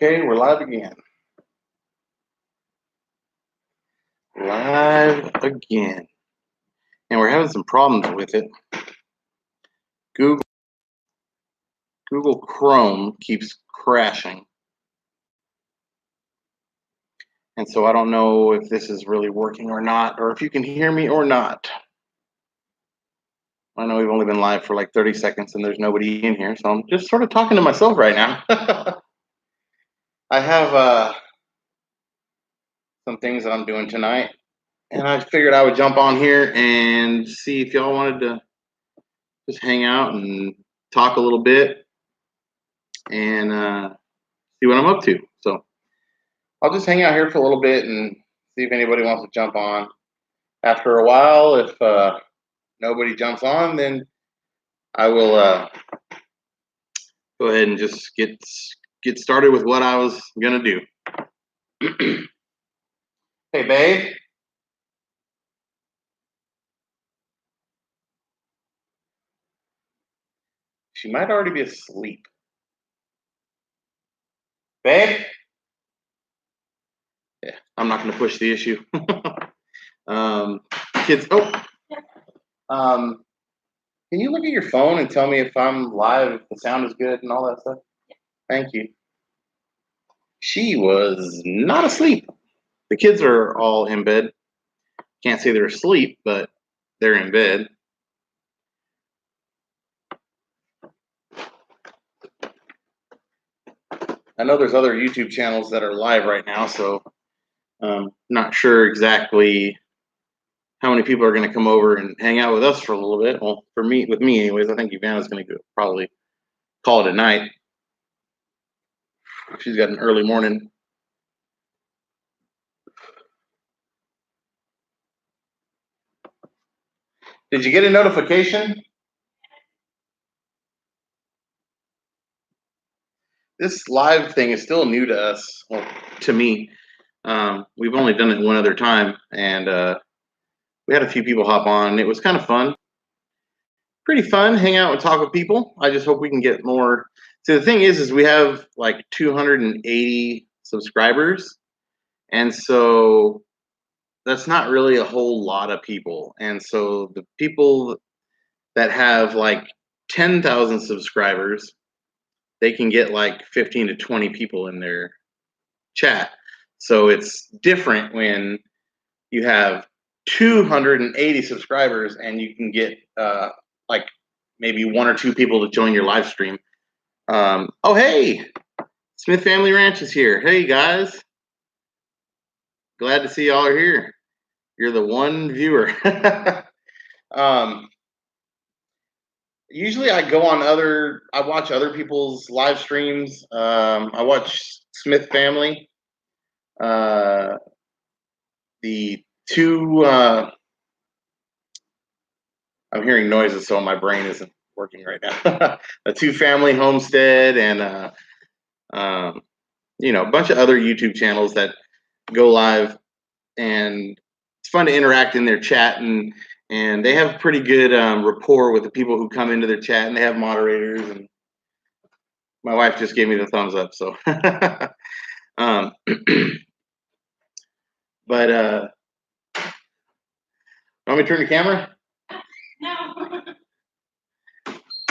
Okay, we're live again. Live again. And we're having some problems with it. Google Chrome keeps crashing. And so I don't know if this is really working or not, or if you can hear me or not. I know we've only been live for like 30 seconds and there's nobody in here, so I'm just sort of talking to myself right now. I have some things that I'm doing tonight, and I figured I would jump on here and see if y'all wanted to just hang out and talk a little bit and see what I'm up to. So I'll just hang out here for a little bit and see if anybody wants to jump on. After a while, if nobody jumps on, then I will go ahead and just get started with what I was gonna do. Hey, babe. She might already be asleep. Babe? Yeah, I'm not gonna push the issue. Kids, can you look at your phone and tell me if I'm live, if the sound is good and all that stuff? Thank you. She was not asleep. The kids are all in bed. Can't say they're asleep, but they're in bed. I know there's other YouTube channels that are live right now, so not sure exactly how many people are going to come over and hang out with us for a little bit. Well, with me anyways, I think Ivana's going to probably call it a night. She's got an early morning. Did you get a notification? This live thing is still new to us, well, to me. We've only done it one other time, and we had a few people hop on. It was kind of fun. Pretty fun, hang out and talk with people. I just hope we can get more. So the thing is we have like 280 subscribers, and so that's not really a whole lot of people. And so the people that have like 10,000 subscribers, they can get like 15 to 20 people in their chat. So it's different when you have 280 subscribers and you can get like maybe one or two people to join your live stream. Oh, hey, Smith Family Ranch is here. Hey, guys. Glad to see y'all are here. You're the one viewer. Usually I go on I watch other people's live streams. I watch Smith Family. The two, I'm hearing noises, so my brain isn't working right now. The Two Family Homestead and, a bunch of other YouTube channels that go live, and it's fun to interact in their chat, and they have pretty good rapport with the people who come into their chat, and they have moderators, and my wife just gave me the thumbs up, so. But want me to turn the camera? No.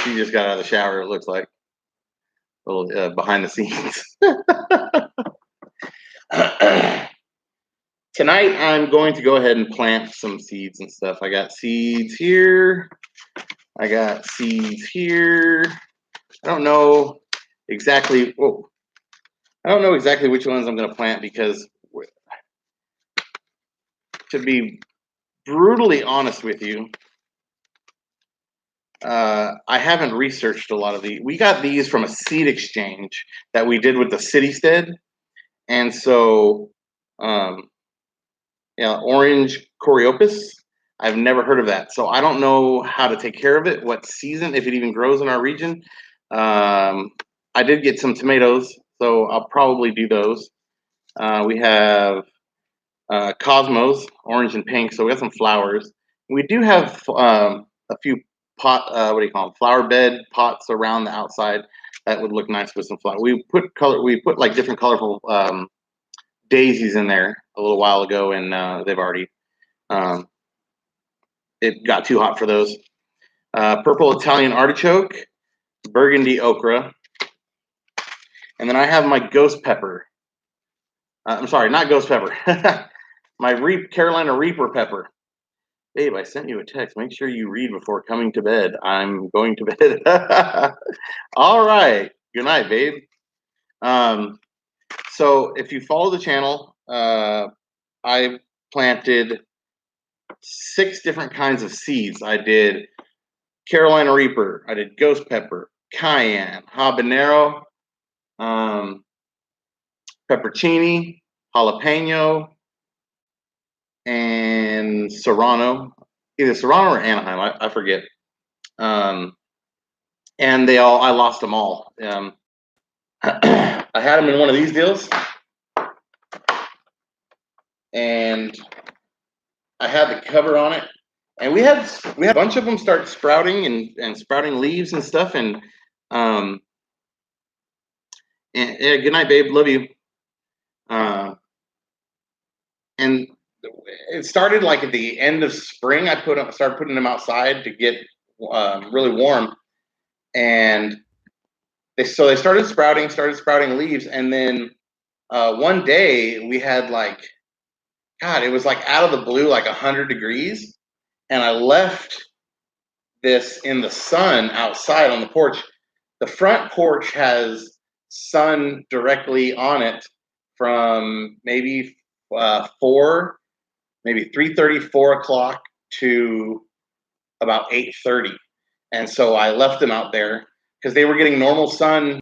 She just got out of the shower, it looks like. A little behind the scenes. Tonight, I'm going to go ahead and plant some seeds and stuff. I got seeds here. I got seeds here. I don't know exactly. I don't know exactly which ones I'm going to plant because, to be brutally honest with you, I haven't researched a lot of these. We got these from a seed exchange that we did with the Citystead, and so, orange coreopus. I've never heard of that, so I don't know how to take care of it, what season, if it even grows in our region. I did get some tomatoes, so I'll probably do those. We have cosmos, orange and pink, so we got some flowers. We do have a few flower bed pots around the outside That would look nice with some flowers. We put like different colorful daisies in there a little while ago, and they've already it got too hot for those. Purple Italian artichoke, burgundy okra, and then I have my ghost pepper. I'm sorry, not ghost pepper. My Carolina Reaper pepper. Babe, I sent you a text. Make sure you read before coming to bed. I'm going to bed. All right. Good night, babe. So if you follow the channel, I planted 6 different kinds of seeds. I did Carolina Reaper. I did ghost pepper, cayenne, habanero, peppercini, jalapeno, and serrano. Either serrano or Anaheim. I forget. And I lost them all. I had them in one of these deals, and I had the cover on it, and we had a bunch of them start sprouting and sprouting leaves and stuff. And good night, babe. Love you. And it started like at the end of spring. I started putting them outside to get really warm, and they started sprouting leaves. And then one day we had like, God, it was like out of the blue, like 100 degrees, and I left this in the sun outside on the porch. The front porch has sun directly on it from maybe 3:30, 4 o'clock to about 8:30. And so I left them out there because they were getting normal sun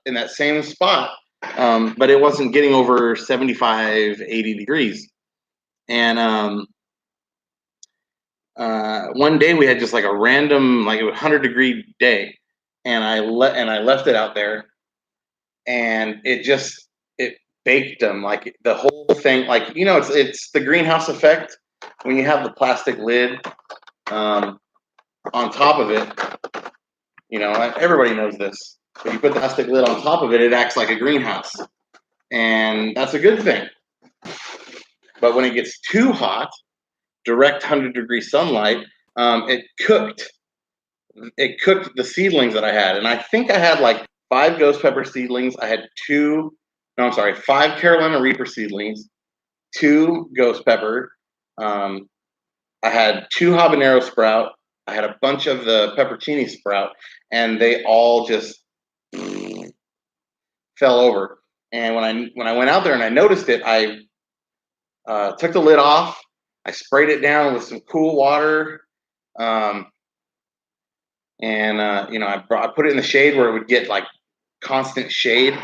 in that same spot, but it wasn't getting over 75, 80 degrees. And one day we had just like a random, like it was 100-degree day, and I left it out there, and it baked them, like the whole thing, like, it's the greenhouse effect when you have the plastic lid on top of it. Everybody knows this. When you put the plastic lid on top of it, it acts like a greenhouse, and that's a good thing. But when it gets too hot, direct 100-degree sunlight, it cooked the seedlings that I had. And I think I had like 5 ghost pepper seedlings. I had 5 Carolina Reaper seedlings, 2 ghost pepper. I had 2 habanero sprout. I had a bunch of the peppercini sprout, and they all just fell over. And when I went out there and I noticed it, I took the lid off. I sprayed it down with some cool water, and I put it in the shade where it would get like constant shade,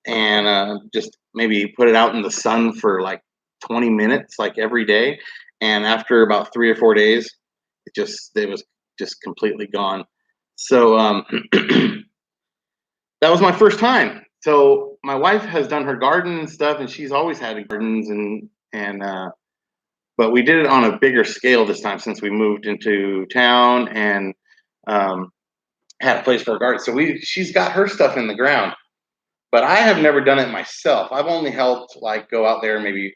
and just maybe put it out in the sun for like 20 minutes, like every day. And after about 3 or 4 days, it was just completely gone. So that was my first time. So my wife has done her garden and stuff, and she's always had gardens, but we did it on a bigger scale this time since we moved into town and had a place for a garden. So she's got her stuff in the ground, but I have never done it myself. I've only helped, like, go out there and maybe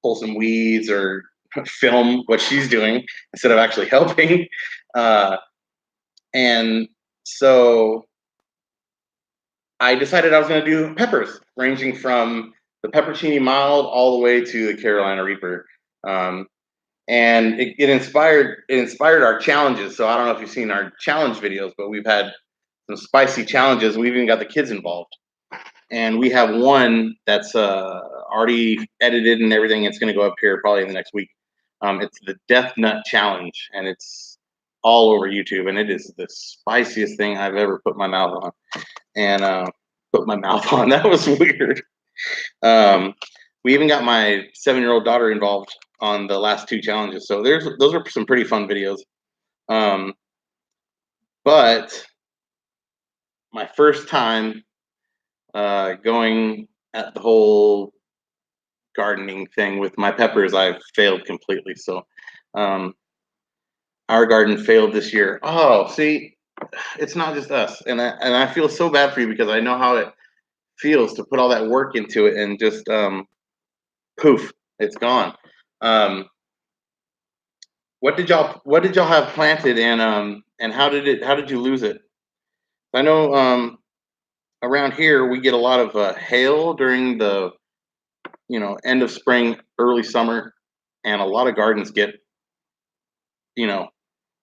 pull some weeds or film what she's doing instead of actually helping. And so I decided I was going to do peppers, ranging from the peppercini mild all the way to the Carolina Reaper. And it inspired our challenges. So I don't know if you've seen our challenge videos, but we've had some spicy challenges. We've even got the kids involved, and we have one that's already edited and everything. It's going to go up here probably in the next week. It's the Death Nut Challenge, and it's all over YouTube, and it is the spiciest thing I've ever put my mouth on. And that was weird. We even got my 7-year-old daughter involved on the last 2 challenges. So those are some pretty fun videos. But my first time going at the whole gardening thing with my peppers, I've failed completely. So our garden failed this year. Oh, see, it's not just us, and I feel so bad for you because I know how it feels to put all that work into it and just poof, it's gone. Um, what did y'all have planted, and how did you lose it? I know around here we get a lot of hail during the end of spring, early summer, and a lot of gardens get you know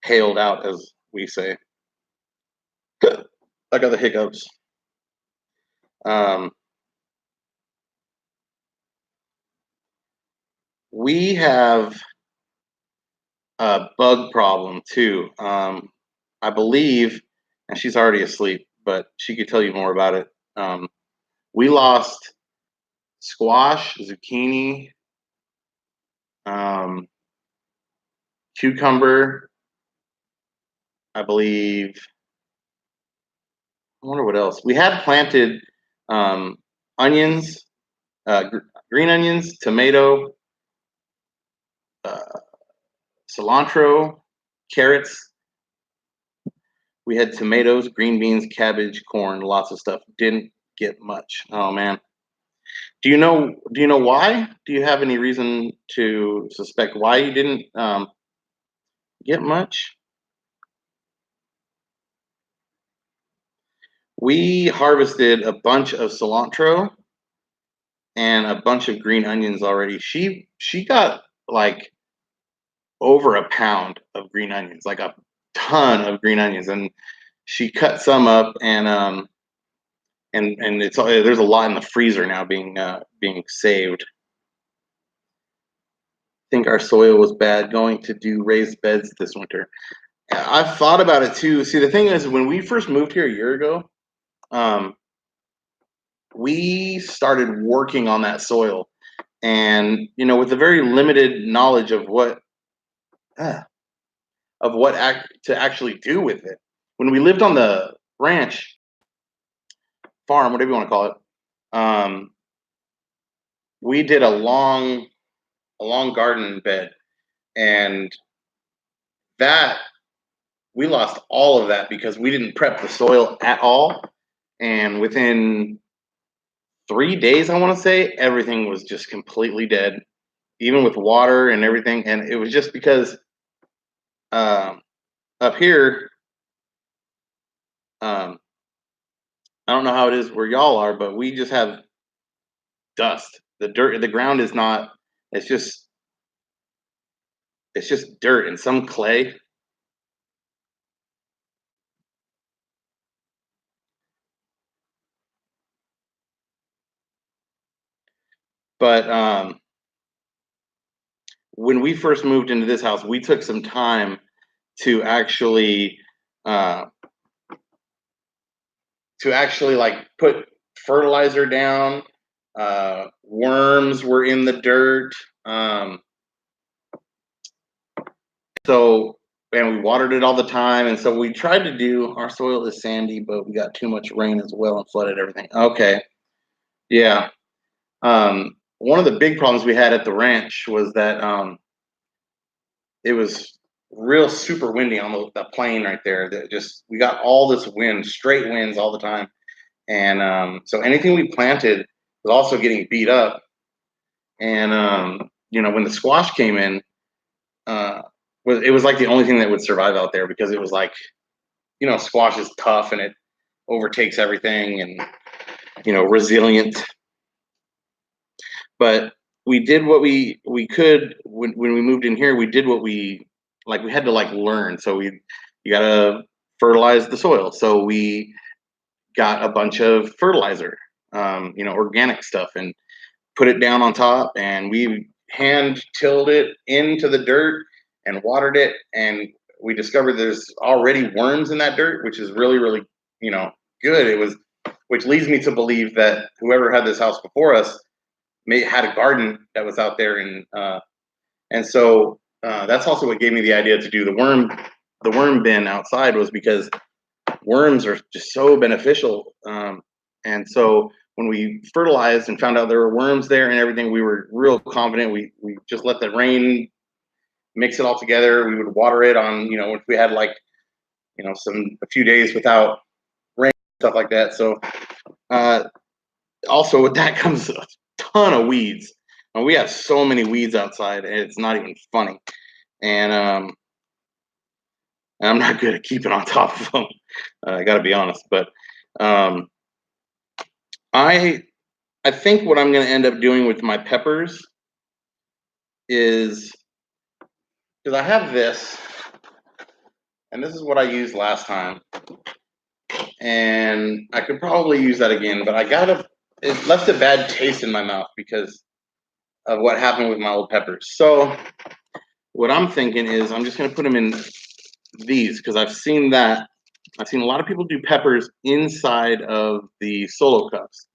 hailed out, as we say. I got the hiccups. Um, we have a bug problem too. I believe, and she's already asleep, but she could tell you more about it. Um, we lost squash, zucchini, um, cucumber. I believe. I wonder what else we had planted. Um, onions, green onions, tomato, uh, cilantro, carrots. We had tomatoes, green beans, cabbage, corn, lots of stuff. Didn't get much. Oh man. Do you know why? Do you have any reason to suspect why you didn't get much? We harvested a bunch of cilantro and a bunch of green onions already. She got like over a pound of green onions, like a ton of green onions, and she cut some up, and it's there's a lot in the freezer now being saved. Think our soil was bad going to do raised beds this winter. I've thought about it too. See, the thing is, when we first moved here a year ago, um, we started working on that soil, and with a very limited knowledge uh, of what to actually do with it. When we lived on the ranch farm, whatever you want to call it, um, we did a long garden bed, and that we lost all of that because we didn't prep the soil at all. And within 3 days, I want to say, everything was just completely dead, even with water and everything. And it was just because um, up here, um, I don't know how it is where y'all are, but we just have dust. The ground is not. It's just it's just dirt and some clay. But when we first moved into this house, we took some time to actually uh, like put fertilizer down. Worms were in the dirt. Um, so and we watered it all the time, and so we tried to do. Our soil is sandy, but we got too much rain as well and flooded everything. Okay, yeah. One of the big problems we had at the ranch was that it was real super windy on the plain right there. That just we got all this wind, straight winds all the time, and so anything we planted was also getting beat up. And when the squash came in, uh, it was like the only thing that would survive out there because it was like squash is tough and it overtakes everything and resilient. But we did what we could when we moved in here. We did what we like. We had to like learn. So you gotta fertilize the soil. So we got a bunch of fertilizer, organic stuff, and put it down on top. And we hand tilled it into the dirt and watered it. And we discovered there's already worms in that dirt, which is really, really, good. Which leads me to believe that whoever had this house before us had a garden that was out there, and so that's also what gave me the idea to do the worm bin outside, was because worms are just so beneficial. And so when we fertilized and found out there were worms there and everything, we were real confident. We just let the rain mix it all together. We would water it on, if we had like a few days without rain, stuff like that. So also with that comes a ton of weeds. And we have so many weeds outside, and it's not even funny. And I'm not good at keeping on top of them. I got to be honest, but um, I think what I'm going to end up doing with my peppers is, because I have this, and this is what I used last time, and I could probably use that again, but it left a bad taste in my mouth because of what happened with my old peppers. So what I'm thinking is I'm just going to put them in these, because I've seen a lot of people do peppers inside of the solo cups.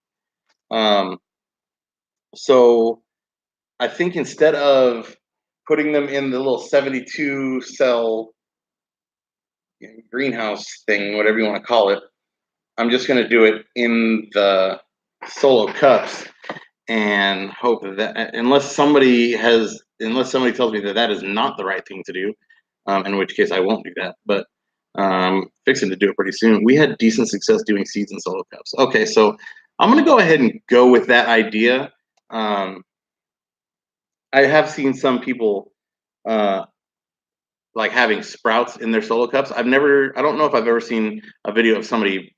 So I think instead of putting them in the little 72 cell greenhouse thing, whatever you want to call it, I'm just going to do it in the solo cups and hope that, unless somebody tells me that that is not the right thing to do, in which case I won't do that. But fixing to do it pretty soon. We had decent success doing seeds in solo cups. Okay, so I'm going to go ahead and go with that idea. I have seen some people like having sprouts in their solo cups. I don't know if I've ever seen a video of somebody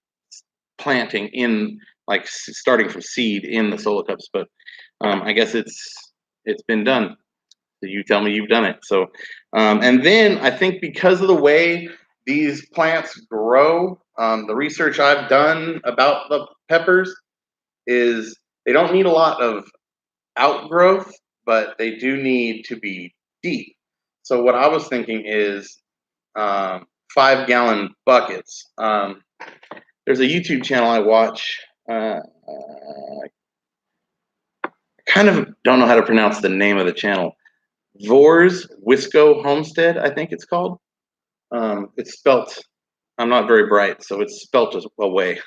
planting in, like, starting from seed in the solo cups, but I guess it's been done. So you tell me you've done it. So, and then I think because of the way these plants grow, the research I've done about the peppers is they don't need a lot of outgrowth, but they do need to be deep. So what I was thinking is 5-gallon buckets. There's a YouTube channel I watch. I kind of don't know how to pronounce the name of the channel. Vors Wisco Homestead, I think it's called. It's spelt, I'm not very bright, so it's spelt away.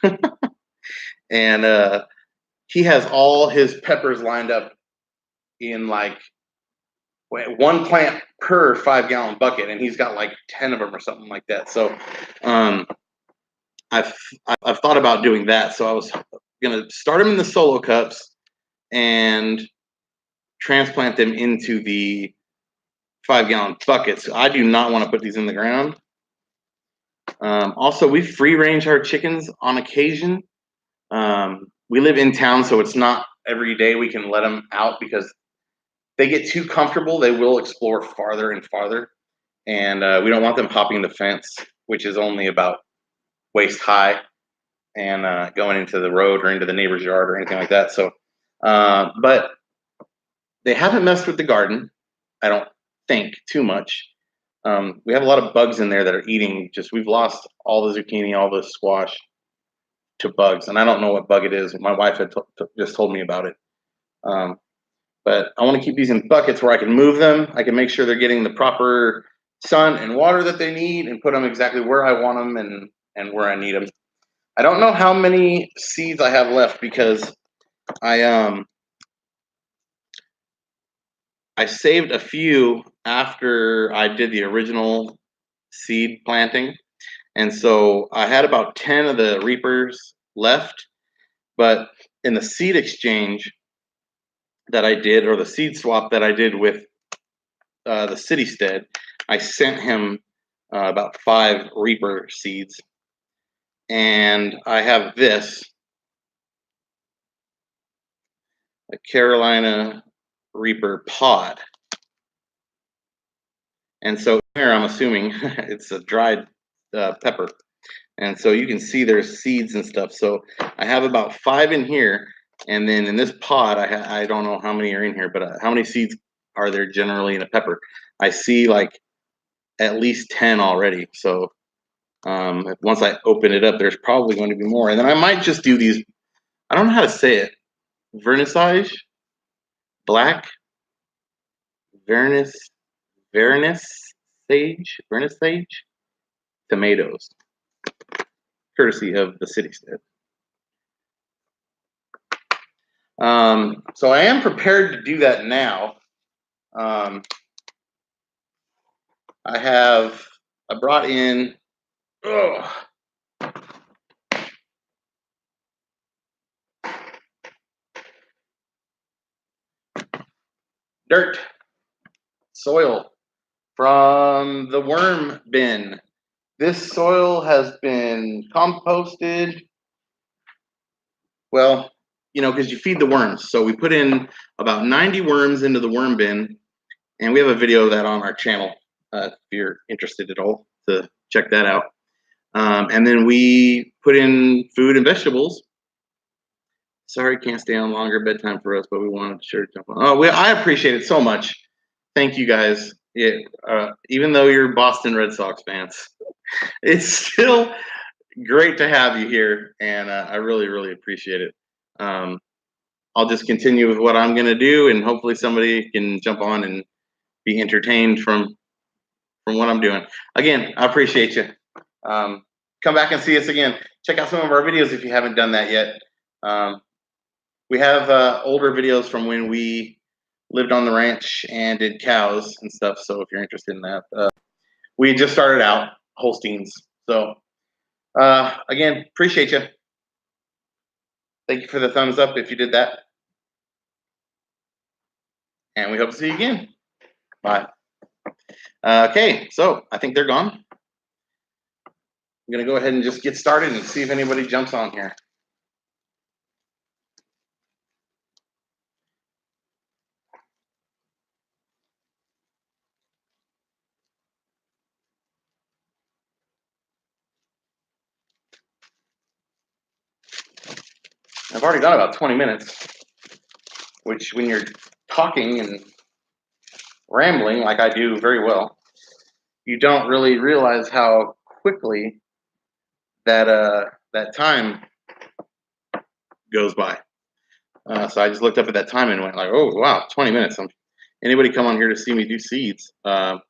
And he has all his peppers lined up in like one plant per 5-gallon bucket, and he's got like 10 of them or something like that. So I've thought about doing that. So I was gonna start them in the solo cups and transplant them into the 5-gallon buckets. I do not want to put these in the ground. Also, we free range our chickens on occasion. We live in town, so it's not every day we can let them out, because they get too comfortable. They will explore farther and farther, and we don't want them hopping the fence, which is only about waist high, and going into the road or into the neighbor's yard or anything like that. So, but they haven't messed with the garden, I don't think, too much. We have a lot of bugs in there that are eating. We've lost all the zucchini, all the squash to bugs, and I don't know what bug it is. My wife had just told me about it. But I want to keep these in buckets where I can move them. I can make sure they're getting the proper sun and water that they need, and put them exactly where I want them and where I need them. I don't know how many seeds I have left, because I saved a few after I did the original seed planting. And so I had about 10 of the reapers left, but in the seed exchange that I did, or the seed swap that I did with the city stead, I sent him about 5 reaper seeds. And I have this, a Carolina Reaper pod. And so here I'm assuming it's a dried pepper. And so you can see there's seeds and stuff. So I have about 5 in here. And then in this pod, I don't know how many are in here, but how many seeds are there generally in a pepper? I see like at least 10 already. So once I open it up, there's probably going to be more. And then I might just do these, I don't know how to say it, vernissage, black, vernissage tomatoes, courtesy of the city stead. So I am prepared to do that now. I brought in Oh. Dirt, soil from the worm bin. This soil has been composted. Well, you know, because you feed the worms. So we put in about 90 worms into the worm bin, and we have a video of that on our channel if you're interested at all to check that out. And then we put in food and vegetables. Sorry, can't stay on longer, bedtime for us, but we wanted to sure jump on. Oh, I appreciate it so much. Thank you guys. Even though you're Boston Red Sox fans, it's still great to have you here, and I really, really appreciate it. I'll just continue with what I'm going to do, and hopefully somebody can jump on and be entertained from what I'm doing. Again, I appreciate you. Come back and see us again. Check out some of our videos if you haven't done that yet. We have older videos from when we lived on the ranch and did cows and stuff. So if you're interested in that, we just started out Holsteins. So again, appreciate you. Thank you for the thumbs up if you did that. And we hope to see you again. Bye. Okay, so I think they're gone. I'm going to go ahead and just get started and see if anybody jumps on here. I've already done about 20 minutes, which when you're talking and rambling like I do very well, you don't really realize how quickly that time goes by. So I just looked up at that time and went like, oh, wow, 20 minutes. Anybody come on here to see me do seeds, fast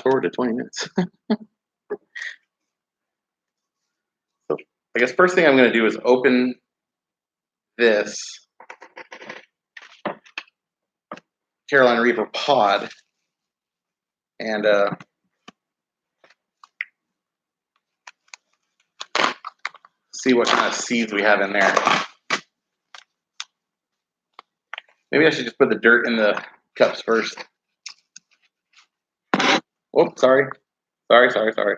forward to 20 minutes. So I guess first thing I'm going to do is open this Carolina Reaper pod and see what kind of seeds we have in there. Maybe I should just put the dirt in the cups first. Oh, sorry. Sorry.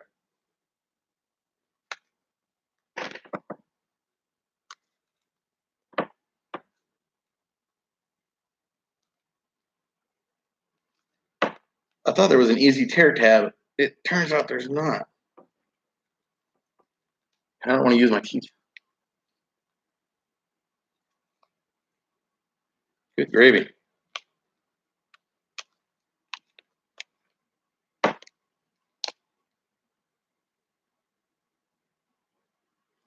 I thought there was an easy tear tab. It turns out there's not. I don't want to use my teeth. Good gravy.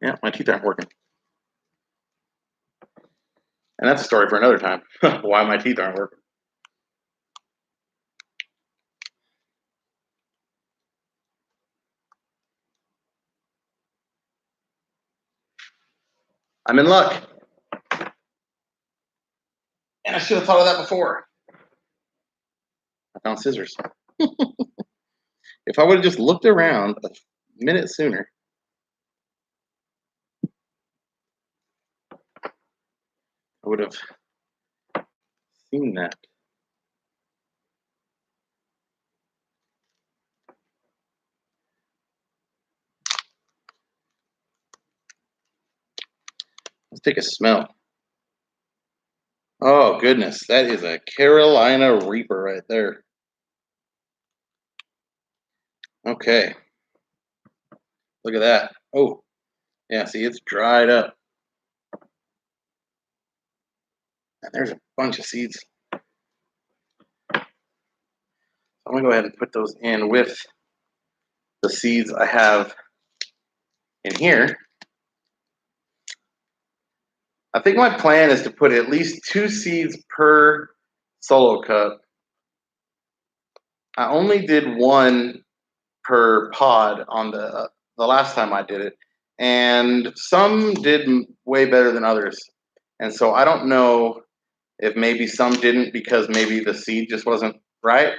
Yeah, my teeth aren't working. And that's a story for another time. Why my teeth aren't working. I'm in luck. And I should have thought of that before. I found scissors. If I would have just looked around a minute sooner, I would have seen that. Let's take a smell. Oh, goodness. That is a Carolina Reaper right there. Okay. Look at that. Oh, yeah, see, it's dried up. And there's a bunch of seeds. I'm going to go ahead and put those in with the seeds I have in here. I think my plan is to put at least 2 seeds per solo cup. I only did 1 per pod on the last time I did it, and some did way better than others. And so I don't know if maybe some didn't because maybe the seed just wasn't right.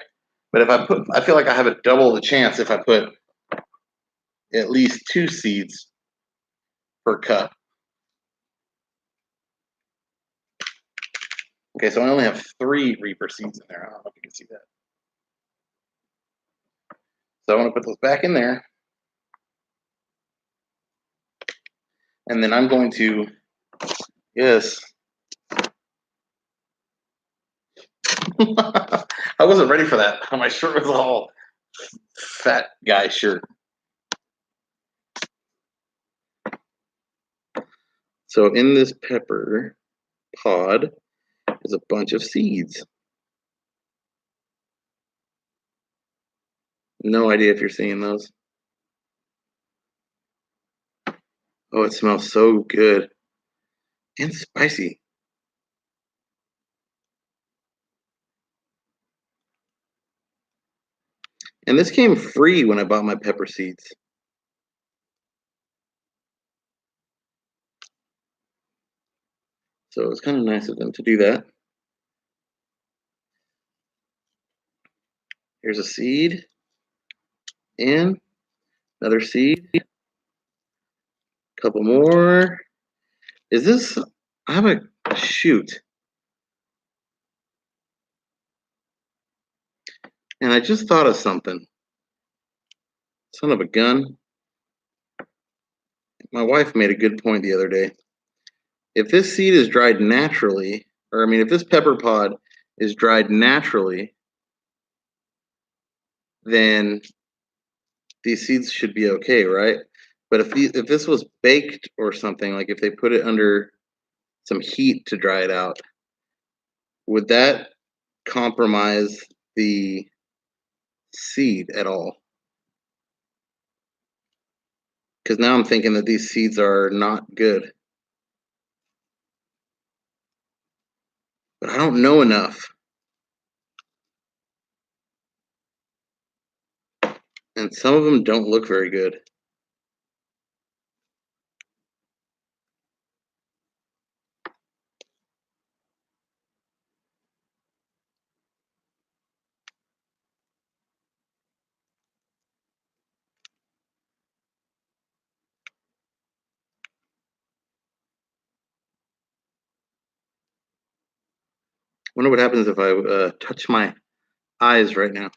But if I feel like I have a double the chance if I put at least 2 seeds per cup. Okay, so I only have 3 Reaper seeds in there. I don't know if you can see that. So I want to put those back in there. And then I'm going to, yes. I wasn't ready for that. My shirt was all fat guy shirt. So in this pepper pod is a bunch of seeds. No idea if you're seeing those. Oh, it smells so good and spicy. And this came free when I bought my pepper seeds. So it was kind of nice of them to do that. Here's a seed. And another seed. Couple more. Is this, I have a shoot. And I just thought of something. Son of a gun. My wife made a good point the other day. If this seed is dried naturally, or I mean, if this pepper pod is dried naturally, then these seeds should be okay, right? But if this was baked or something, like if they put it under some heat to dry it out, would that compromise the seed at all? Because now I'm thinking that these seeds are not good. But I don't know enough. And some of them don't look very good. Wonder what happens if I touch my eyes right now.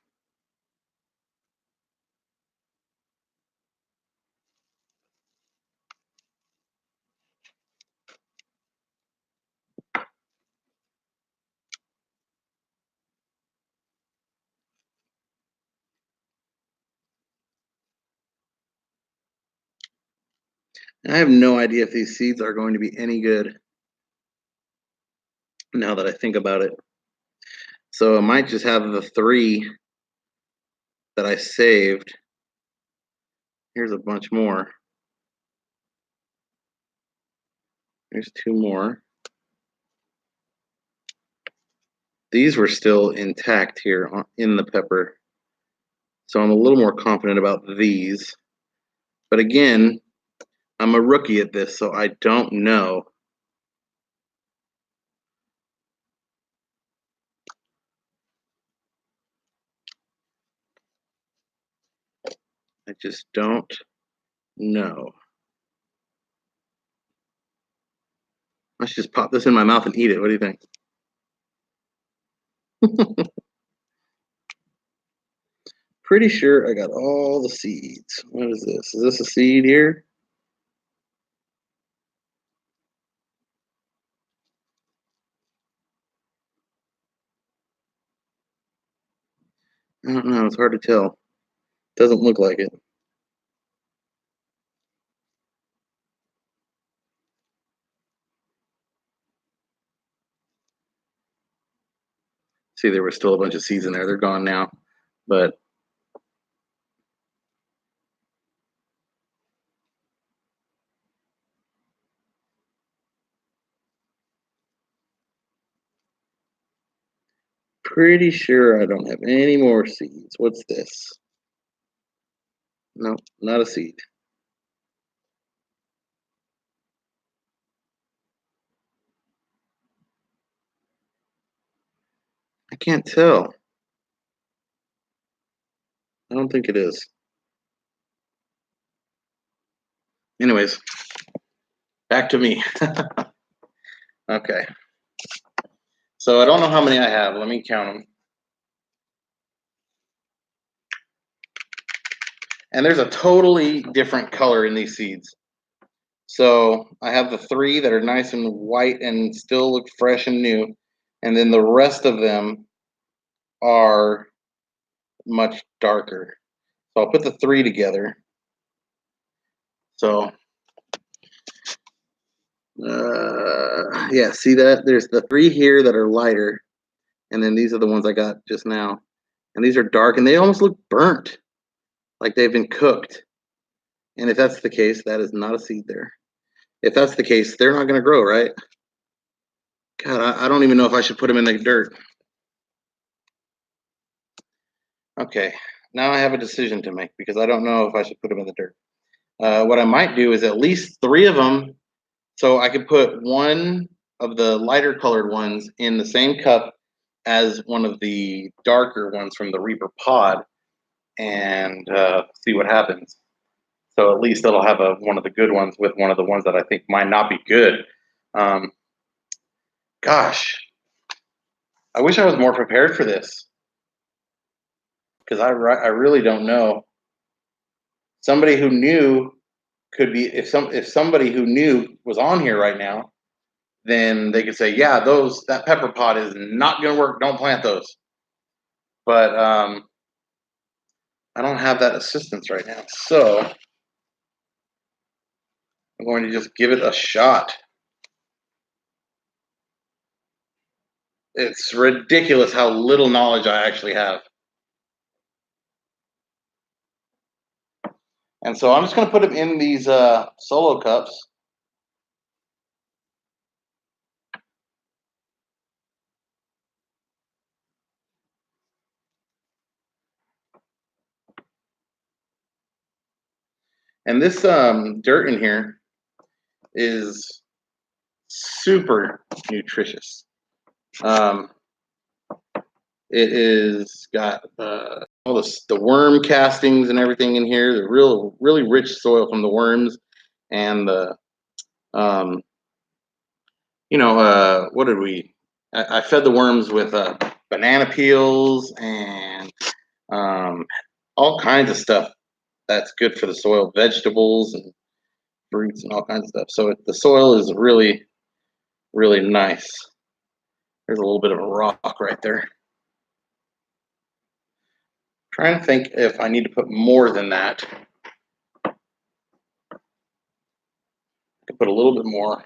And I have no idea if these seeds are going to be any good now that I think about it. So I might just have the 3 that I saved. Here's a bunch more. There's 2 more. These were still intact here in the pepper. So I'm a little more confident about these. But again, I'm a rookie at this, so I don't know. I just don't know. I should just pop this in my mouth and eat it. What do you think? Pretty sure I got all the seeds. What is this? Is this a seed here? I don't know. It's hard to tell. Doesn't look like it. See, there were still a bunch of seeds in there. They're gone now. But pretty sure I don't have any more seeds. What's this? No, not a seed. I can't tell. I don't think it is. Anyways, back to me. Okay. So I don't know how many I have. Let me count them. And there's a totally different color in these seeds. So I have the 3 that are nice and white and still look fresh and new. And then the rest of them are much darker. So I'll put the 3 together. So, yeah, see that? There's the 3 here that are lighter. And then these are the ones I got just now. And these are dark and they almost look burnt, like they've been cooked. And if that's the case, that is not a seed there. If that's the case, they're not going to grow, right? God, I don't even know if I should put them in the dirt. Okay, now I have a decision to make because I don't know if I should put them in the dirt. What I might do is at least 3 of them, so I could put one of the lighter colored ones in the same cup as one of the darker ones from the Reaper pod and see what happens. So at least it'll have one of the good ones with one of the ones that I think might not be good. Um, Gosh, I wish I was more prepared for this because I really don't know. Somebody who knew could be if somebody who knew was on here right now, then they could say, yeah, that pepper pot is not going to work. Don't plant those. But I don't have that assistance right now, so I'm going to just give it a shot. It's ridiculous how little knowledge I actually have. And so I'm just going to put them in these solo cups. And this dirt in here is super nutritious. Um, it is got all the worm castings and everything in here. The really rich soil from the worms and the um, what did we? I fed the worms with banana peels and all kinds of stuff that's good for the soil, vegetables and fruits and all kinds of stuff. So the soil is really, really nice. There's a little bit of a rock right there. Trying to think if I need to put more than that. I could put a little bit more.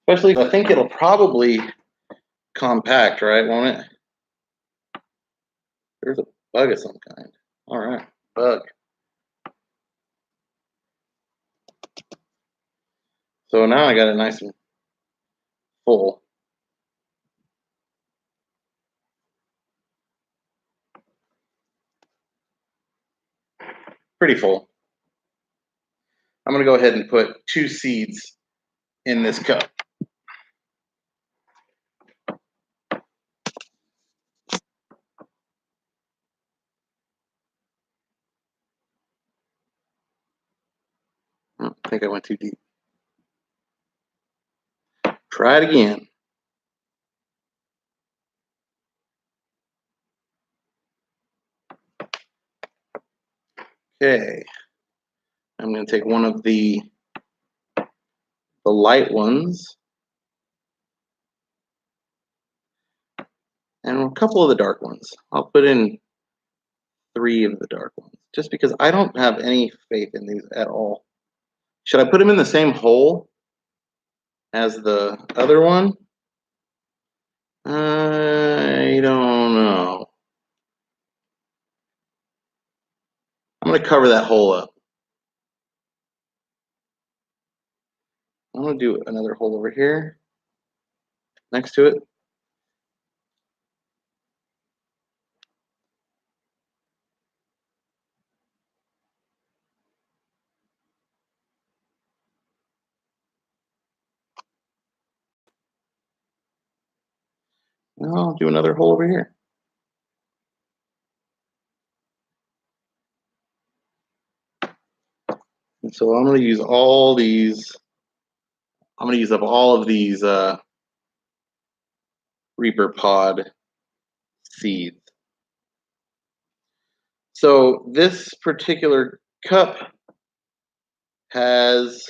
Especially, I think it'll probably compact, right? Won't it? There's a bug of some kind. All right, bug. So now I got it nice and full. Pretty full. I'm going to go ahead and put 2 seeds in this cup. I think I went too deep. Try it again. Okay. I'm going to take one of the light ones and a couple of the dark ones. I'll put in 3 of the dark ones just because I don't have any faith in these at all. Should I put them in the same hole as the other one? I don't know. I'm going to cover that hole up. I'm going to do another hole over here next to it. And I'll do another hole over here. And so I'm going to use all these. I'm going to use up all of these Reaper pod seeds. So this particular cup has,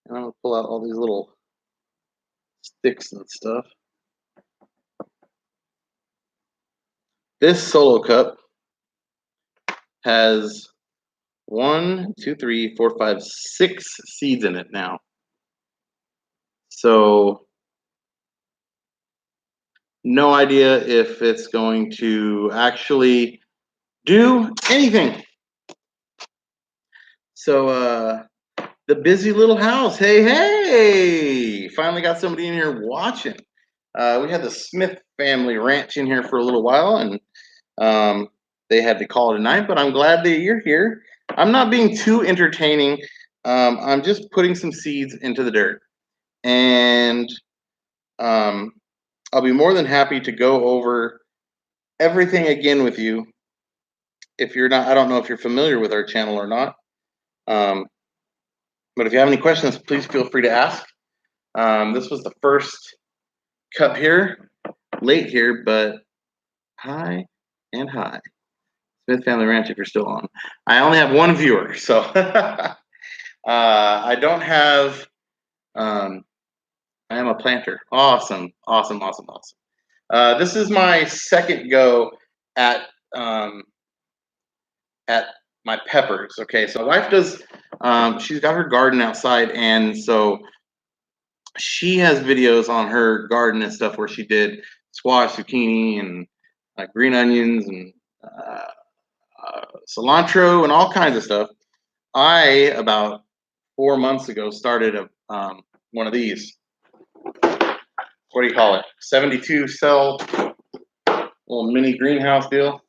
and I'm going to pull out all these little sticks and stuff. This solo cup has 1, 2, 3, 4, 5, 6 seeds in it now. So no idea if it's going to actually do anything. So the busy little house. Hey, finally got somebody in here watching. We had the Smith family ranch in here for a little while, and they had to call it a night, but I'm glad that you're here. I'm not being too entertaining. I'm just putting some seeds into the dirt, and I'll be more than happy to go over everything again with you. If you're not, I don't know if you're familiar with our channel or not, but if you have any questions, please feel free to ask. This was the first cup here, late here, but hi and hi. Smith Family Ranch, if you're still on. I only have one viewer, so I don't have, I am a planter. Awesome. This is my second go at my peppers. Okay, so wife does, she's got her garden outside, and so she has videos on her garden and stuff where she did squash, zucchini, and green onions, and cilantro, and all kinds of stuff. I, about 4 months ago, started one of these. What do you call it? 72 cell little mini greenhouse deal,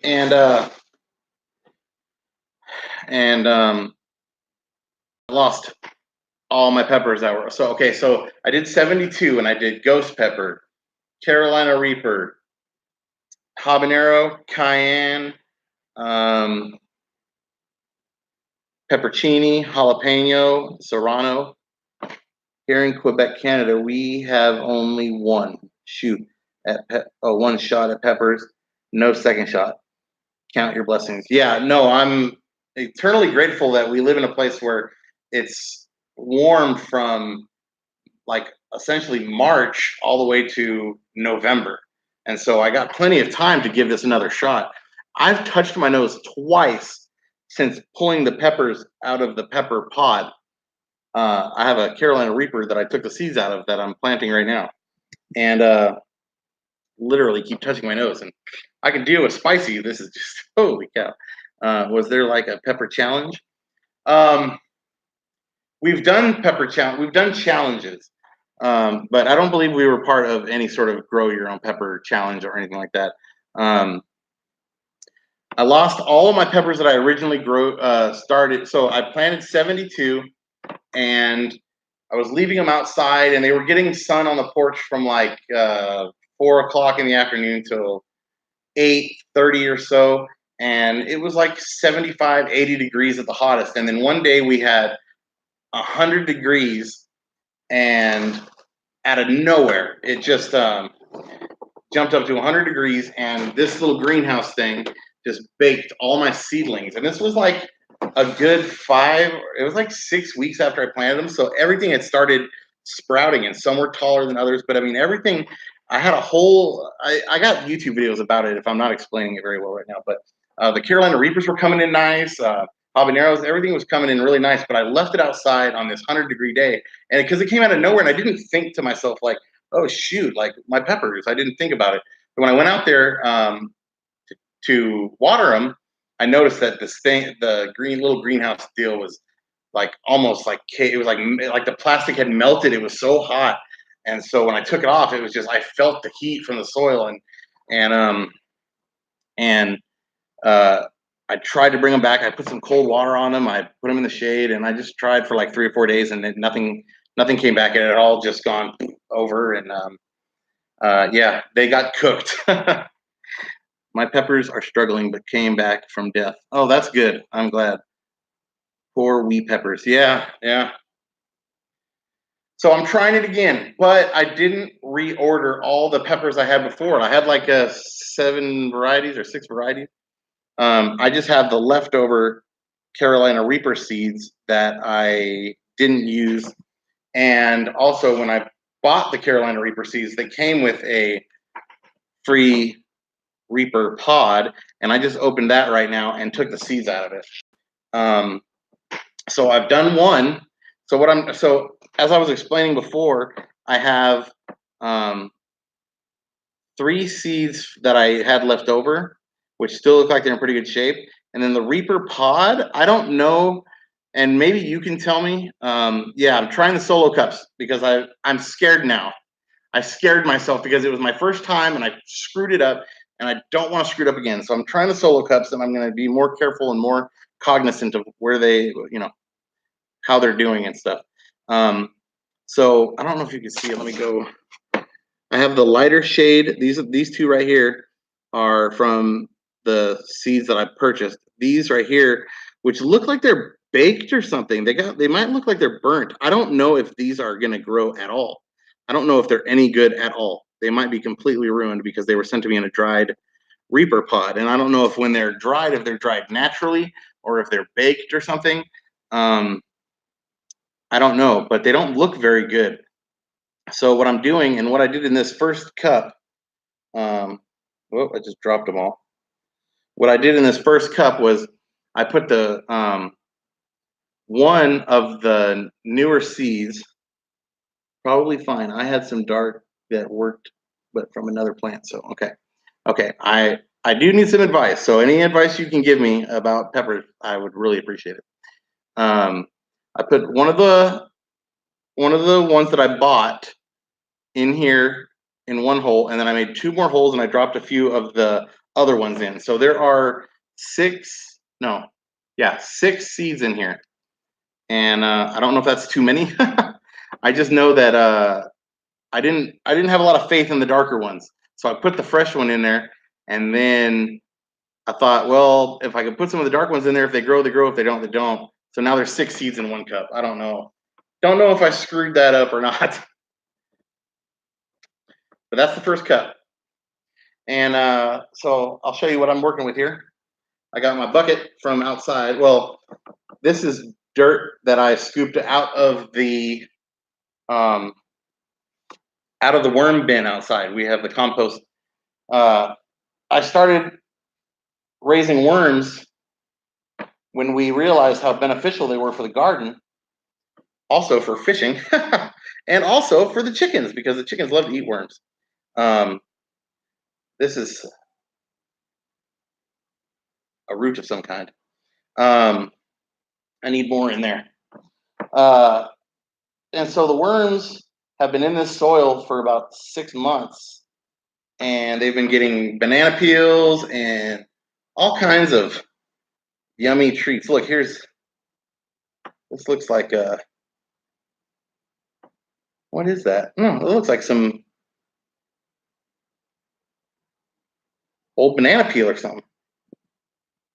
and I lost all my peppers that were so okay. So I did 72, and I did ghost pepper, Carolina Reaper, habanero, cayenne, peppercini, jalapeno, serrano. Here in Quebec, Canada, we have only one shoot at one shot at peppers, no second shot. Count your blessings. Yeah, no, I'm eternally grateful that we live in a place where it's warm from like essentially March all the way to November. And so I got plenty of time to give this another shot. I've touched my nose twice since pulling the peppers out of the pepper pod. I have a Carolina Reaper that I took the seeds out of that I'm planting right now, and literally keep touching my nose. And I can deal with spicy. This is just holy cow. Was there like a pepper challenge? We've done pepper challenge. We've done challenges, but I don't believe we were part of any sort of grow your own pepper challenge or anything like that. I lost all of my peppers that I originally started. So I planted 72, and I was leaving them outside, and they were getting sun on the porch from like 4 o'clock in the afternoon till 8:30 or so. And it was like 75, 80 degrees at the hottest. And then one day we had 100 degrees, and out of nowhere, it just jumped up to 100 degrees, and this little greenhouse thing just baked all my seedlings. And this was like a good it was like 6 weeks after I planted them. So everything had started sprouting, and some were taller than others. But I mean, everything, I had a whole, I got YouTube videos about it if I'm not explaining it very well right now. But the Carolina Reapers were coming in nice. Habaneros, everything was coming in really nice. But I left it outside on this 100-degree day. And because it came out of nowhere, and I didn't think to myself, like, oh, shoot, like my peppers. I didn't think about it. But when I went out there to water them, I noticed that the little greenhouse deal was like almost like it was like the plastic had melted. It was so hot, and so when I took it off, it was just I felt the heat from the soil, and I tried to bring them back. I put some cold water on them. I put them in the shade, and I just tried for like 3 or 4 days, and nothing came back. It had all just gone over, and yeah, they got cooked. My peppers are struggling, but came back from death. Oh, that's good. I'm glad. Poor wheat peppers. Yeah, yeah. So I'm trying it again, but I didn't reorder all the peppers I had before. I had like 7 varieties or 6 varieties. I just have the leftover Carolina Reaper seeds that I didn't use. And also, when I bought the Carolina Reaper seeds, they came with a free Reaper pod, and I just opened that right now and took the seeds out of it. Um, so I've done one. So as I was explaining before, I have 3 seeds that I had left over, which still look like they're in pretty good shape. And then the Reaper pod, I don't know, and maybe you can tell me. Yeah, I'm trying the solo cups because I'm scared now. I scared myself because it was my first time and I screwed it up, and I don't want to screw it up again. So I'm trying the solo cups, and I'm going to be more careful and more cognizant of where they, how they're doing and stuff. So I don't know if you can see it. Let me go. I have the lighter shade. These 2 right here are from the seeds that I purchased. These right here, which look like they're baked or something. They might look like they're burnt. I don't know if these are going to grow at all. I don't know if they're any good at all. They might be completely ruined because they were sent to me in a dried Reaper pod, and I don't know if when they're dried, if they're dried naturally or if they're baked or something. I don't know, but they don't look very good. So what I'm doing, and what I did in this first cup, I just dropped them all. What I did in this first cup was I put the one of the newer seeds, probably fine. I had some dark that worked, but from another plant. So okay. I do need some advice. So any advice you can give me about peppers, I would really appreciate it. I put one of the ones that I bought in here in one hole, and then I made 2 more holes, and I dropped a few of the other ones in. So there are 6 seeds in here, and I don't know if that's too many. I just know that I didn't have a lot of faith in the darker ones, so I put the fresh one in there, and then I thought, well, if I could put some of the dark ones in there, if they grow, they grow. If they don't, they don't. So now there's 6 seeds in 1 cup. I don't know. Don't know if I screwed that up or not. But that's the first cup. And so I'll show you what I'm working with here. I got my bucket from outside. Well, this is dirt that I scooped out of the worm bin outside. We have the compost. I started raising worms when we realized how beneficial they were for the garden, also for fishing, and also for the chickens, because the chickens love to eat worms. This is a root of some kind. I need more in there. And so the worms have been in this soil for about 6 months, and they've been getting banana peels and all kinds of yummy treats. Look, this looks like what is that? No, it looks like some old banana peel or something.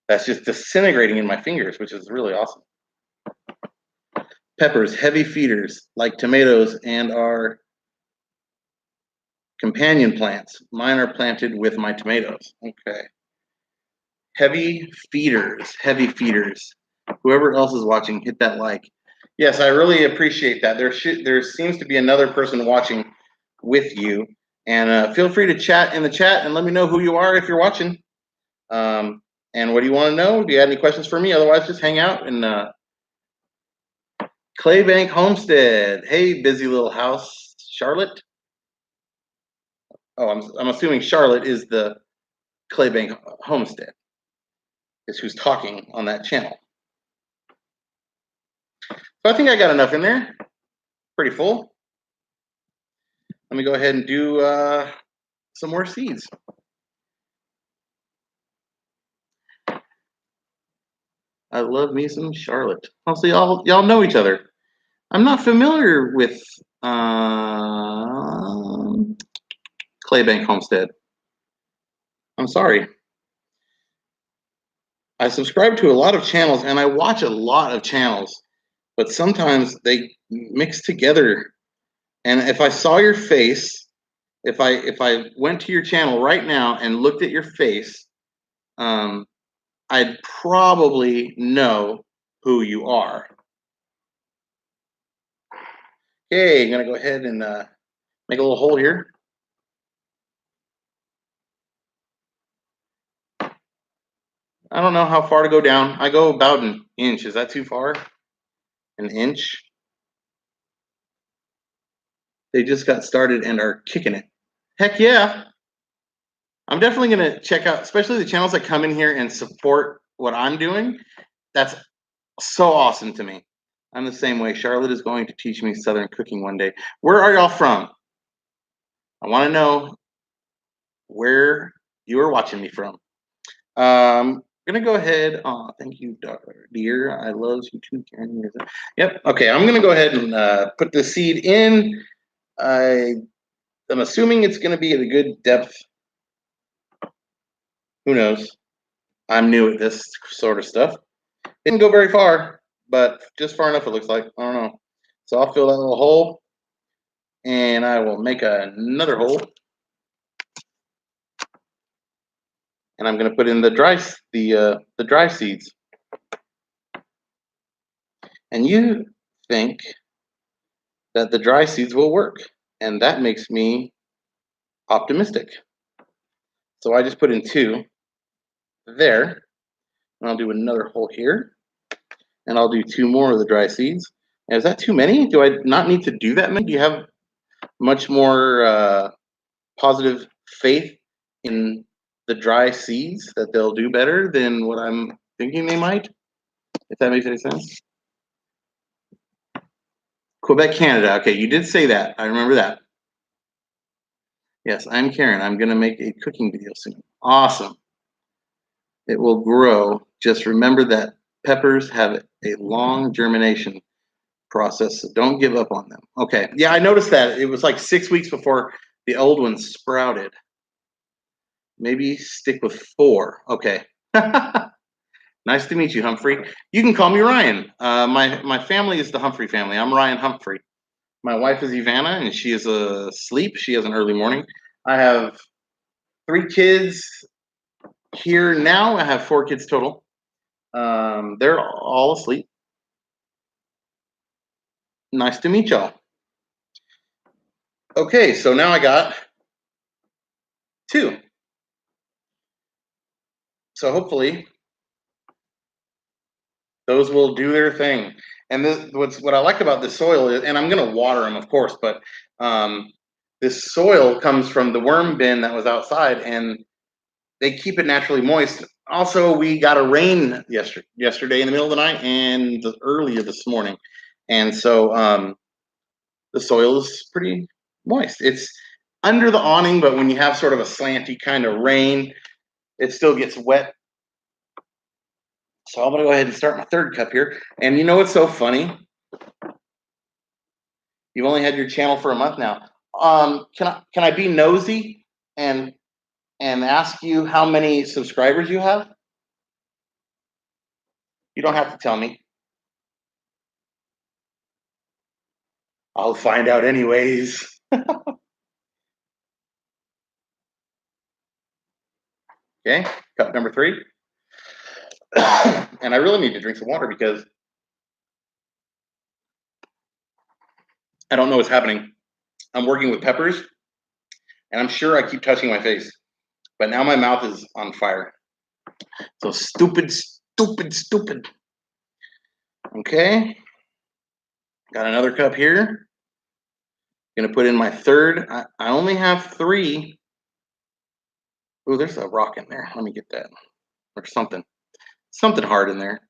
That's just disintegrating in my fingers, which is really awesome. Peppers, heavy feeders like tomatoes and our companion plants. Mine are planted with my tomatoes. Okay. Heavy feeders. Whoever else is watching, hit that like. Yes, I really appreciate that. There seems to be another person watching with you, and feel free to chat in the chat and let me know who you are if you're watching. And what do you want to know? Do you have any questions for me? Otherwise, just hang out and Claybank Homestead. Hey, busy little house, Charlotte. Oh, I'm assuming Charlotte is the Claybank Homestead. Is who's talking on that channel. So I think I got enough in there. Pretty full. Let me go ahead and do some more seeds. I love me some Charlotte. Also, y'all know each other. I'm not familiar with Claybank Homestead. I'm sorry. I subscribe to a lot of channels and I watch a lot of channels, but sometimes they mix together. And if I saw your face, if I went to your channel right now and looked at your face, um, I'd probably know who you are. Okay, I'm gonna go ahead and make a little hole here. I don't know how far to go down. I go about an inch. Is that too far? An inch? They just got started and are kicking it. Heck yeah. I'm definitely going to check out, especially the channels that come in here and support what I'm doing. That's so awesome to me. I'm the same way. Charlotte is going to teach me Southern cooking one day. Where are y'all from? I want to know where you are watching me from. I'm gonna go ahead. Oh, thank you, dear. I love you too, Karen. Yep. Okay, I'm gonna go ahead and put the seed in. I'm assuming it's gonna be at a good depth. Who knows? I'm new at this sort of stuff. Didn't go very far, but just far enough. It looks like. I don't know. So I'll fill that little hole, and I will make another hole, and I'm gonna put in the dry seeds. And you think that the dry seeds will work, and that makes me optimistic. So I just put in 2 there, and I'll do another hole here, and I'll do 2 more of the dry seeds. And is that too many? Do I not need to do that many? Do you have much more positive faith in the dry seeds that they'll do better than what I'm thinking they might? If that makes any sense. Quebec, Canada. Okay, you did say that. I remember that. Yes, I'm Karen. I'm going to make a cooking video soon. Awesome. It will grow. Just remember that peppers have a long germination process, so don't give up on them. Okay. Yeah, I noticed that. It was like 6 weeks before the old ones sprouted. Maybe stick with 4. Okay. Nice to meet you, Humphrey. You can call me Ryan. My family is the Humphrey family. I'm Ryan Humphrey. My wife is Ivana, and she is asleep. She has an early morning. I have 3 kids here now. I have 4 kids total. They're all asleep. Nice to meet y'all. Okay, so now I got 2. So hopefully those will do their thing. And what I like about this soil is, and I'm going to water them, of course, but this soil comes from the worm bin that was outside, and they keep it naturally moist. Also, we got a rain yesterday in the middle of the night and earlier this morning, and so the soil is pretty moist. It's under the awning, but when you have sort of a slanty kind of rain, it still gets wet. So I'm gonna go ahead and start my 3rd cup here. And you know what's so funny? You've only had your channel for a month now. Can I be nosy and ask you how many subscribers you have? You don't have to tell me. I'll find out anyways. Okay, cup number 3. And I really need to drink some water because I don't know what's happening. I'm working with peppers, and I'm sure I keep touching my face, but now my mouth is on fire. So stupid, stupid, stupid. Okay, got another cup here. Gonna put in my 3rd. I only have 3. Oh, there's a rock in there. Let me get that, or something hard in there.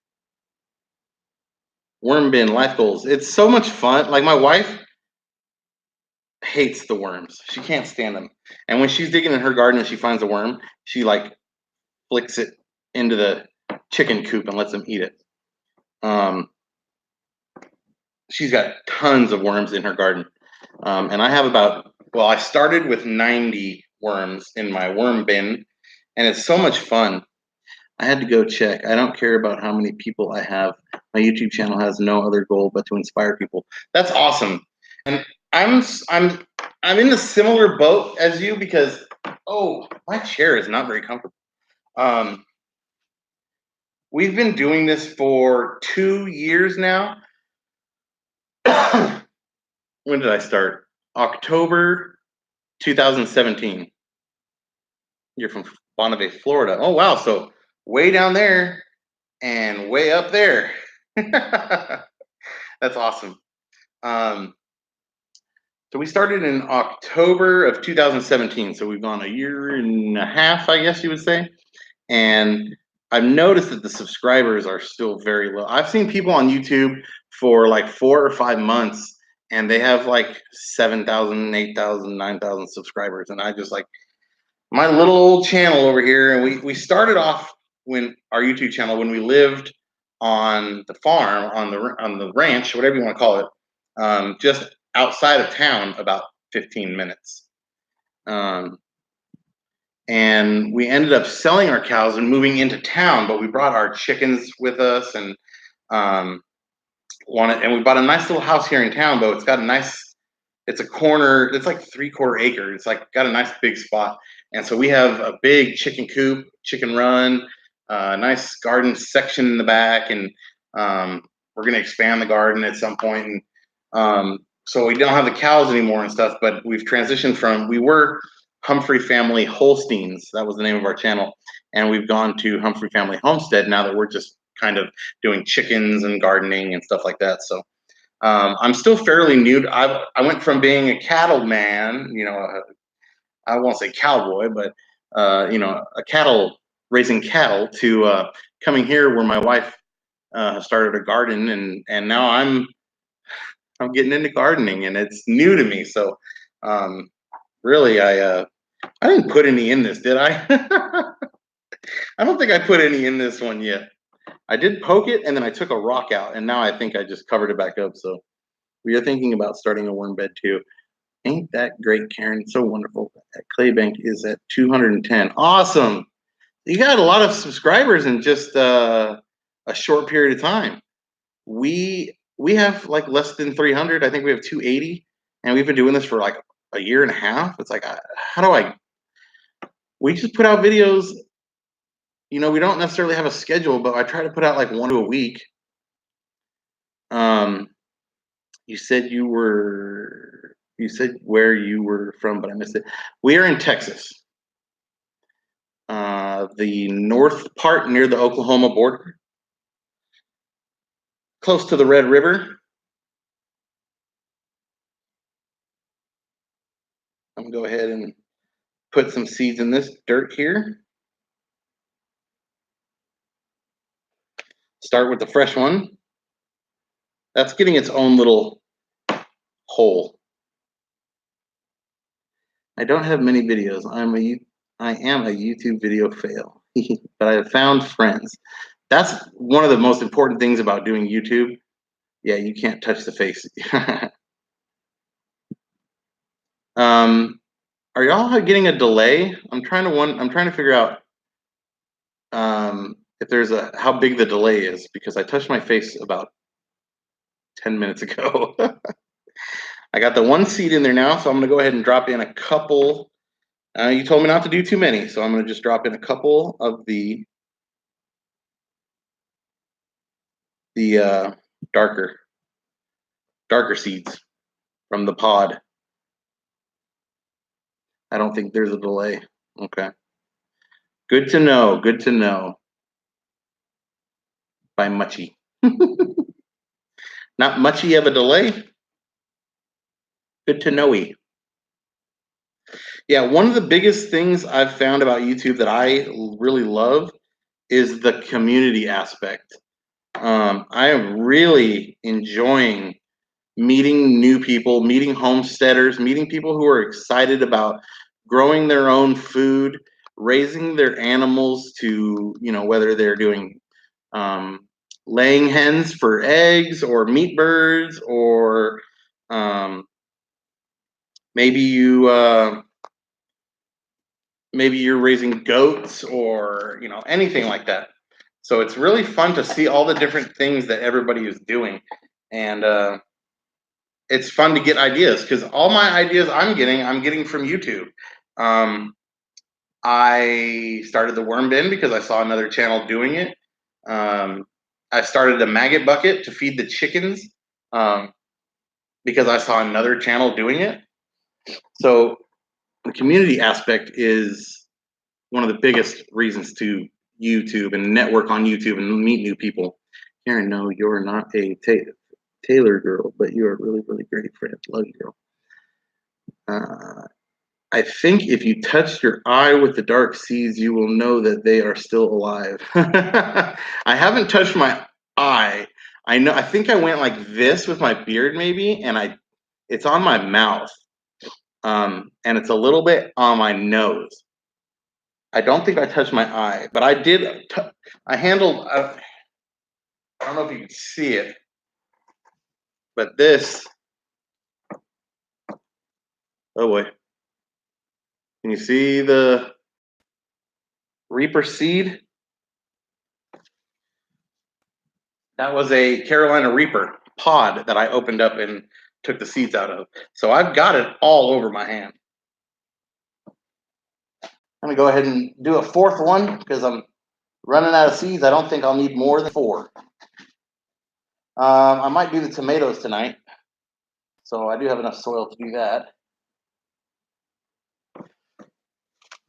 Worm bin, life goals. It's so much fun. Like my wife hates the worms. She can't stand them. And when she's digging in her garden and she finds a worm, she like flicks it into the chicken coop and lets them eat it. She's got tons of worms in her garden. And I have I started with 90 worms in my worm bin, and it's so much fun. I had to go check. I don't care about how many people I have. My YouTube channel has no other goal but to inspire people. That's awesome. And I'm I'm I'm in a similar boat as you because my chair is not very comfortable. Um, we've been doing this for 2 years now. When did I start? October 2017. You're from Bonavie, Florida. Oh wow, so way down there and way up there. That's awesome. Um, so we started in October of 2017. So we've gone a year and a half, I guess you would say. And I've noticed that the subscribers are still very low. I've seen people on YouTube for like 4 or 5 months and they have like 7,000, 8,000, 9,000 subscribers. And I just like my little old channel over here. And we started off when our YouTube channel, when we lived on the farm, on the ranch, whatever you want to call it, just outside of town, about 15 minutes. And we ended up selling our cows and moving into town, but we brought our chickens with us and um, and we bought a nice little house here in town, but it's a corner, it's like 3/4 acre. It's like got a nice big spot. And so we have a big chicken coop, chicken run, nice garden section in the back. And we're going to expand the garden at some point. And so we don't have the cows anymore and stuff, but we've transitioned we were Humphrey Family Holsteins. That was the name of our channel. And we've gone to Humphrey Family Homestead now that we're just kind of doing chickens and gardening and stuff like that. So I'm still fairly new. I went from being a cattle man, I won't say cowboy, but raising cattle to coming here where my wife started a garden, and now I'm getting into gardening, and it's new to me. So really, I didn't put any in this, did I? I don't think I put any in this one yet. I did poke it, and then I took a rock out, and now I think I just covered it back up. So we are thinking about starting a worm bed too. Ain't that great, Karen? So wonderful. That clay bank is at 210. Awesome. You got a lot of subscribers in just a short period of time. We have like less than 300. I think we have 280, and we've been doing this for like a year and a half. It's like, how do I? We just put out videos. We don't necessarily have a schedule, but I try to put out like one a week. You said where you were from, but I missed it. We are in Texas, the north part near the Oklahoma border, close to the Red River. I'm gonna go ahead and put some seeds in this dirt here. Start with the fresh one. That's getting its own little hole. I don't have many videos. I am a YouTube video fail, but I have found friends. That's one of the most important things about doing YouTube. Yeah, you can't touch the face. Are y'all getting a delay? I'm trying to figure out if there's how big the delay is, because I touched my face about 10 minutes ago. I got the one seed in there now, so I'm gonna go ahead and drop in a couple. You told me not to do too many, so I'm gonna just drop in a couple of the darker seeds from the pod. I don't think there's a delay. Okay. Good to know. Good to know. By muchy. Not muchy of a delay. Good to know-y. Yeah, one of the biggest things I've found about YouTube that I really love is the community aspect. I am really enjoying meeting new people, meeting homesteaders, meeting people who are excited about growing their own food, raising their animals to, whether they're doing laying hens for eggs or meat birds, or maybe maybe you're raising goats or anything like that. So it's really fun to see all the different things that everybody is doing, and it's fun to get ideas because all my ideas I'm getting from YouTube. Um, I started the worm bin because I saw another channel doing it. Um, I started a maggot bucket to feed the chickens um, because I saw another channel doing it. So the community aspect is one of the biggest reasons to YouTube and network on YouTube and meet new people. Karen, no, you're not a Taylor girl, but you're a really, really great friend. Love you, girl. I think if you touch your eye with the dark seeds, you will know that they are still alive. I haven't touched my eye. I think I went like this with my beard maybe, and it's on my mouth. And it's a little bit on my nose. I don't think I touched my eye, but I did. I handled. I don't know if you can see it, but this. Oh boy! Can you see the Reaper seed? That was a Carolina Reaper pod that I opened up and took the seeds out of. So I've got it all over my hand. I'm gonna go ahead and do a fourth one because I'm running out of seeds. I don't think I'll need more than 4. I might do the tomatoes tonight. So I do have enough soil to do that.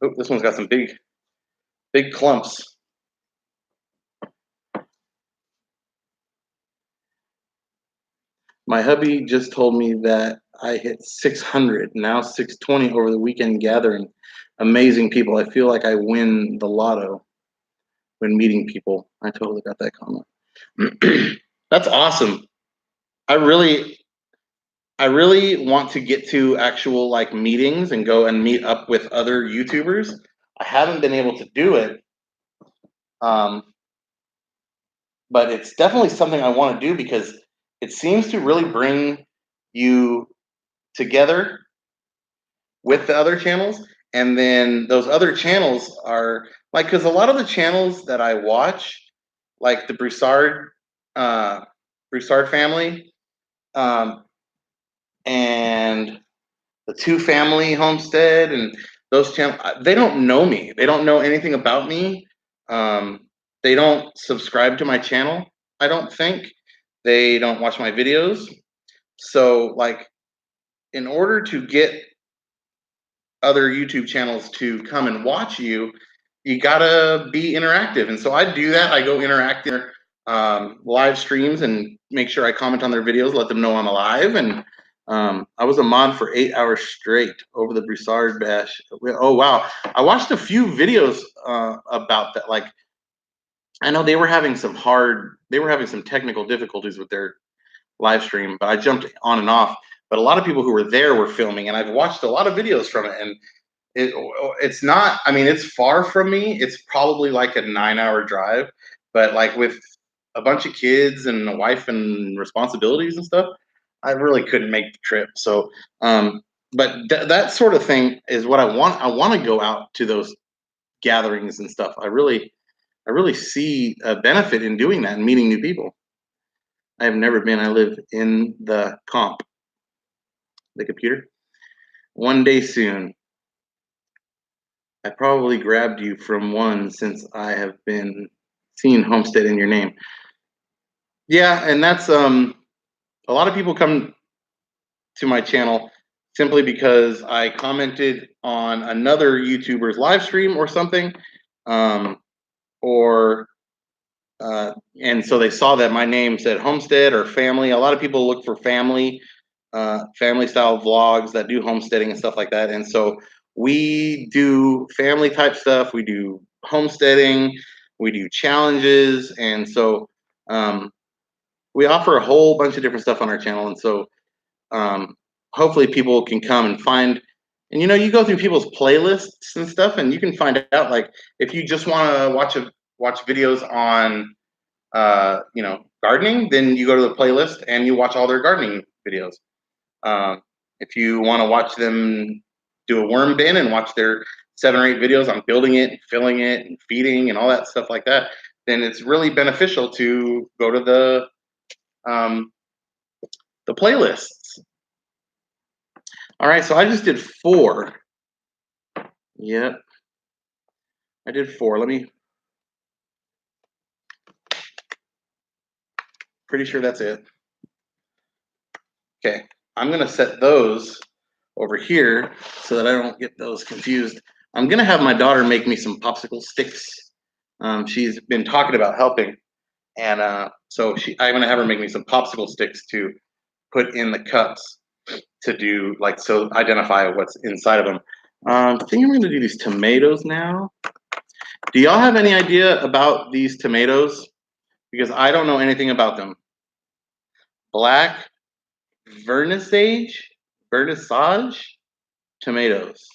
Oh, this one's got some big clumps. My hubby just told me that I hit 600, now 620 over the weekend gathering amazing people. I feel like I win the lotto when meeting people. I totally got that comment. That's awesome. I really want to get to actual like meetings and go and meet up with other YouTubers. I haven't been able to do it. But it's definitely something I want to do because it seems to really bring you together with the other channels. And then those other channels are like, because a lot of the channels that I watch, like the Broussard family, and the Two Family Homestead, and those channels, they don't know me. They don't know anything about me. They don't subscribe to my channel. I don't think they don't watch my videos. So, like, in order to get other YouTube channels to come and watch you, you gotta be interactive. And so I do that. I go interact in live streams and make sure I comment on their videos, let them know I'm alive. And I was a mod for 8 hours straight over the Broussard bash. Oh wow! I watched a few videos about that. Like, I know they were having some technical difficulties with their live stream, but I jumped on and off. But a lot of people who were there were filming, and I've watched a lot of videos from it. And it's not. I mean, it's far from me. It's probably like a 9-hour drive, but like with a bunch of kids and a wife and responsibilities and stuff, I really couldn't make the trip. So, but that sort of thing is what I want. I want to go out to those gatherings and stuff. I really see a benefit in doing that and meeting new people. I have never been. I live in the computer. One day soon. I probably grabbed you from one since I have been seeing Homestead in your name. Yeah, and that's a lot of people come to my channel simply because I commented on another YouTuber's live stream or something, or and so they saw that my name said Homestead or family. A lot of people look for family style vlogs that do homesteading and stuff like that. And so we do family type stuff. We do homesteading. We do challenges. And so we offer a whole bunch of different stuff on our channel. And so hopefully people can come and find, and you go through people's playlists and stuff, and you can find out, like, if you just want to watch videos on gardening, then you go to the playlist and you watch all their gardening videos. If you want to watch them do a worm bin and watch their 7 or 8 videos on building it, filling it, and feeding, and all that stuff like that, then it's really beneficial to go to the playlists. All right, so I just did 4. Yep, I did 4. Pretty sure that's it. Okay, I'm gonna set those over here so that I don't get those confused. I'm gonna have my daughter make me some popsicle sticks. She's been talking about helping, and so I'm gonna have her make me some popsicle sticks to put in the cups to do so identify what's inside of them. I think I'm gonna do these tomatoes now. Do y'all have any idea about these tomatoes? Because I don't know anything about them. Black vernissage tomatoes.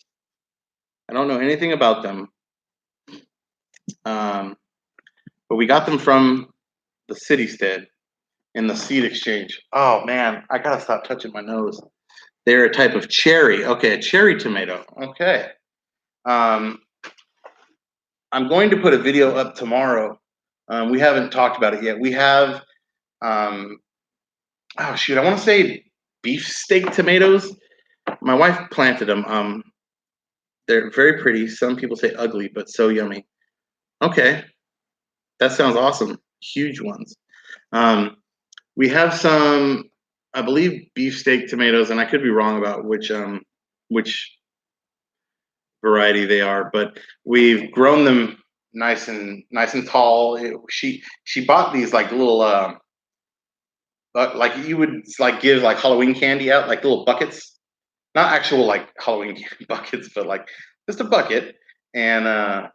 I don't know anything about them. But we got them from the city stead in the seed exchange. Oh man, I gotta stop touching my nose. They're a type of cherry. Okay, a cherry tomato. Okay. I'm going to put a video up tomorrow. We haven't talked about it yet. We have, oh shoot, I want to say beefsteak tomatoes. My wife planted them. They're very pretty. Some people say ugly, but so yummy. Okay, that sounds awesome. Huge ones. We have some, I believe, beefsteak tomatoes, and I could be wrong about which variety they are, but we've grown them nice and tall. She bought these like little like you would like give like Halloween candy out, like little buckets, not actual like Halloween candy buckets, but like just a bucket, and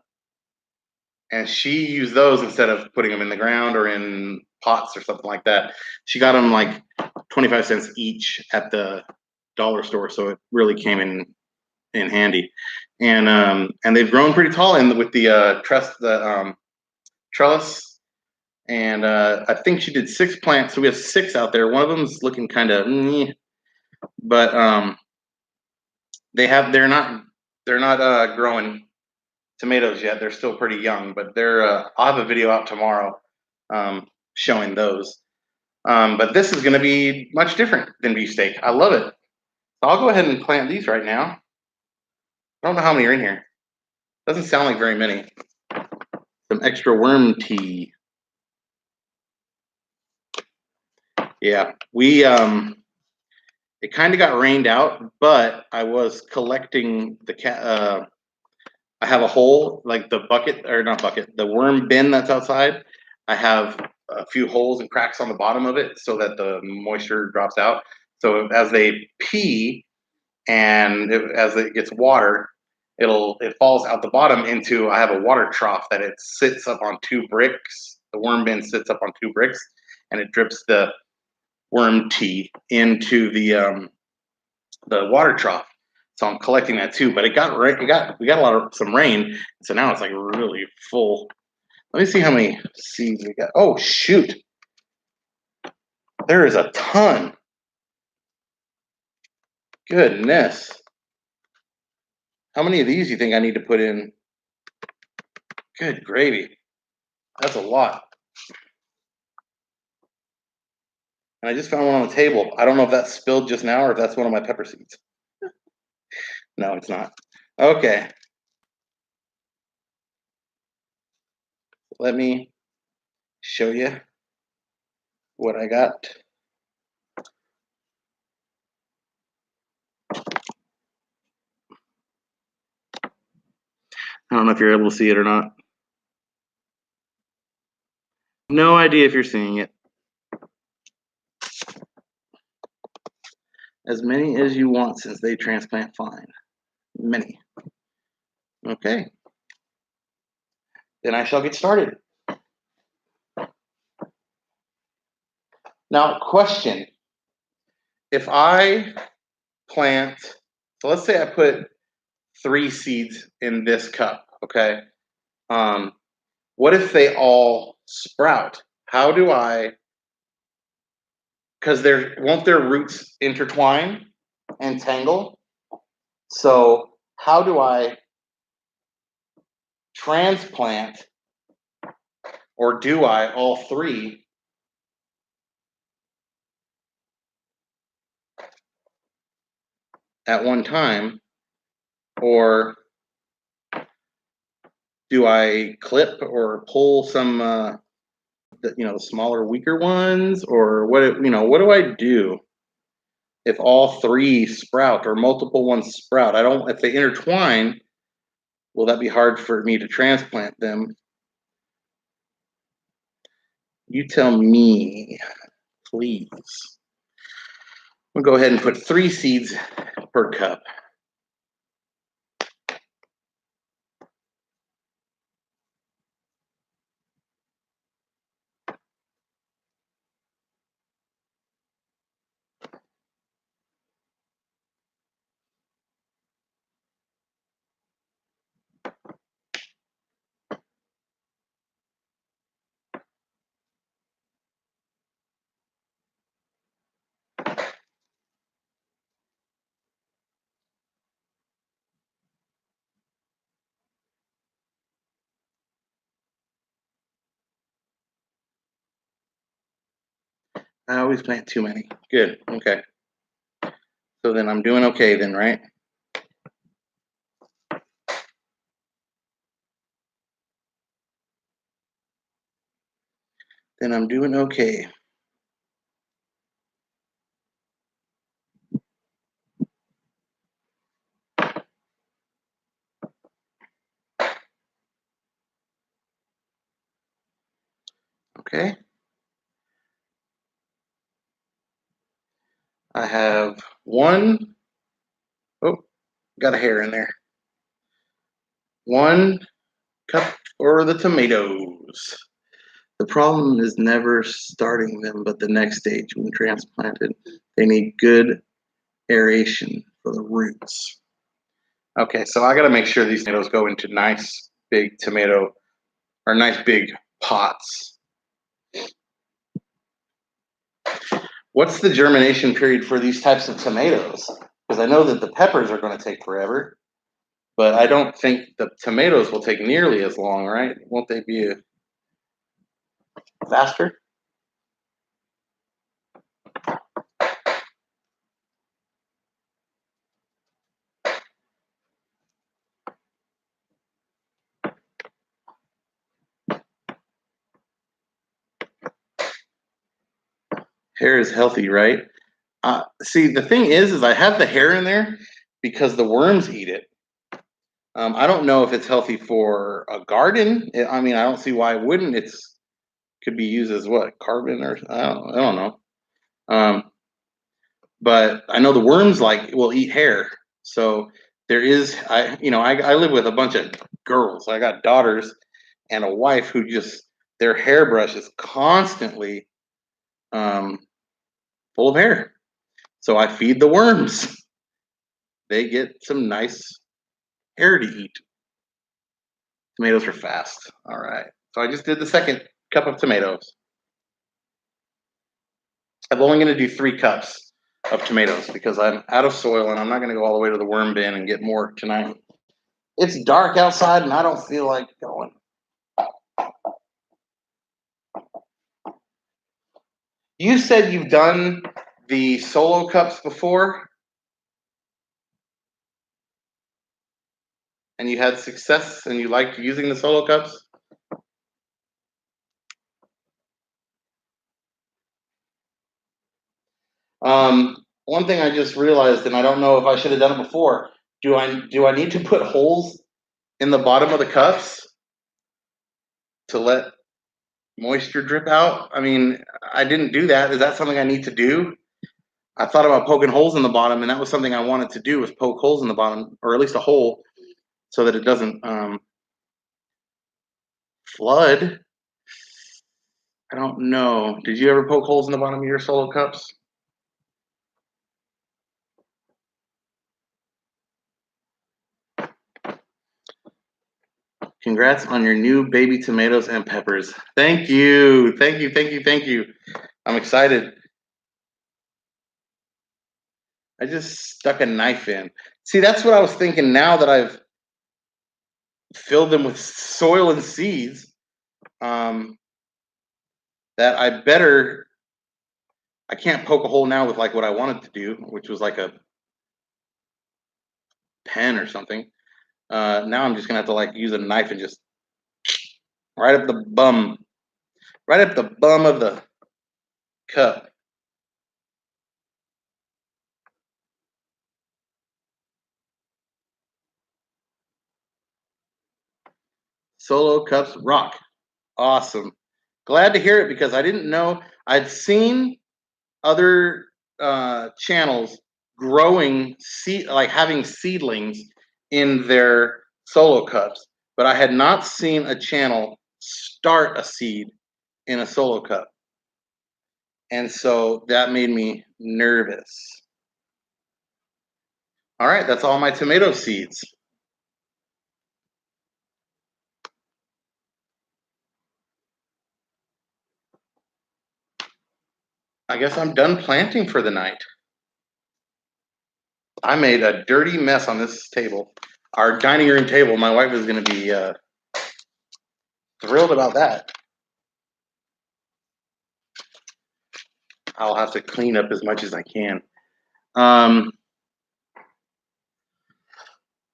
she used those instead of putting them in the ground or in pots or something like that. She got them like 25 cents each at the dollar store, so it really came in handy. And they've grown pretty tall with the trellis. And I think she did 6 plants, so we have 6 out there. One of them's looking kind of, but they're not growing tomatoes yet. They're still pretty young, but I'll have a video out tomorrow showing those. But this is going to be much different than beefsteak. I love it. So I'll go ahead and plant these right now. I don't know how many are in here. Doesn't sound like very many. Some extra worm tea. Yeah, we it kind of got rained out, but I was collecting the cat. I have a hole, like the bucket, or not bucket, the worm bin that's outside. I have a few holes and cracks on the bottom of it so that the moisture drops out. So as they pee and as it gets water, it falls out the bottom into. I have a water trough that it sits up on 2 bricks. The worm bin sits up on 2 bricks, and it drips the worm tea into the water trough. So I'm collecting that too. But we got some rain, so now it's like really full. Let me see how many seeds we got. Oh shoot, there is a ton. Goodness, how many of these do you think I need to put in? Good gravy, that's a lot. And I just found one on the table. I don't know if that spilled just now or if that's one of my pepper seeds. No, it's not. Okay. Let me show you what I got. I don't know if you're able to see it or not. No idea if you're seeing it. As many as you want, since they transplant fine. Many. Okay. Then I shall get started. Now, question. If I plant, so let's say I put 3 seeds in this cup, okay? What if they all sprout? How do I, because won't their roots intertwine and tangle? So how do I transplant, or do I all three at one time, or do I clip or pull some the smaller, weaker ones, or what do I do if all three sprout or multiple ones sprout? I don't If they intertwine, will that be hard for me to transplant them? You tell me, please. We'll go ahead and put 3 seeds per cup. I always plant too many. Good. Okay. So then I'm doing okay then, right? Then I'm doing okay. Okay. I have one. Oh, got a hair in there. 1 cup for the tomatoes. The problem is never starting them, but the next stage when transplanted. They need good aeration for the roots. Okay, so I got to make sure these tomatoes go into nice big tomato or nice big pots. What's the germination period for these types of tomatoes? Because I know that the peppers are going to take forever, but I don't think the tomatoes will take nearly as long, right? Won't they be faster? Hair is healthy, right? See, the thing is I have the hair in there because the worms eat it. I don't know if it's healthy for a garden. I mean, I don't see why it wouldn't. It's could be used as what, carbon, or I don't know. But I know the worms will eat hair. So there is I live with a bunch of girls. I got daughters and a wife who just their hairbrush is constantly um, full of hair. So I feed the worms. They get some nice hair to eat. Tomatoes are fast. All right. So I just did the second cup of tomatoes. I'm only going to do 3 cups of tomatoes because I'm out of soil and I'm not going to go all the way to the worm bin and get more tonight. It's dark outside and I don't feel like going. You said you've done the solo cups before and you had success and you liked using the solo cups? One thing I just realized, and I don't know if I should have done it before. Do I need to put holes in the bottom of the cups to let moisture drip out? I mean, I didn't do that. Is that something I need to do? I thought about poking holes in the bottom, and that was something I wanted to do, was poke holes in the bottom, or at least a hole, so that it doesn't flood. I don't know. Did you ever poke holes in the bottom of your solo cups? Congrats on your new baby tomatoes and peppers. Thank you. Thank you. Thank you. Thank you. I'm excited. I just stuck a knife in. See, that's what I was thinking now that I've filled them with soil and seeds, that I can't poke a hole now with like what I wanted to do, which was like a pen or something. Now I'm just gonna have to like use a knife and just right up the bum, right up the bum of the cup. Solo cups rock. Awesome. Glad to hear it because I didn't know. I'd seen other channels growing seed, like having seedlings in their solo cups, but I had not seen a channel start a seed in a solo cup, and so that made me nervous. All right, that's all my tomato seeds. I guess I'm done planting for the night. I made a dirty mess on this table, our dining room table. My wife is going to be thrilled about that. I'll have to clean up as much as I can.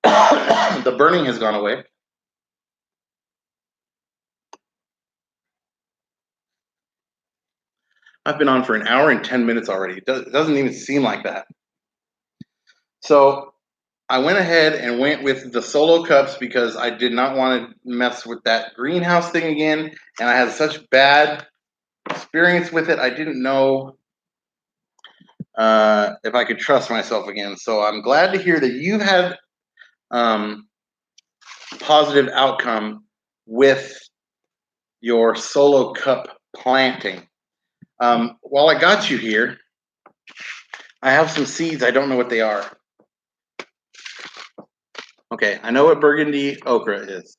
The burning has gone away. I've been on for an hour and 10 minutes already. It doesn't even seem like that. So I went ahead and went with the solo cups because I did not want to mess with that greenhouse thing again. And I had such bad experience with it. I didn't know if I could trust myself again. So I'm glad to hear that you've had positive outcome with your solo cup planting. While I got you here, I have some seeds. I don't know what they are. Okay, I know what burgundy okra is.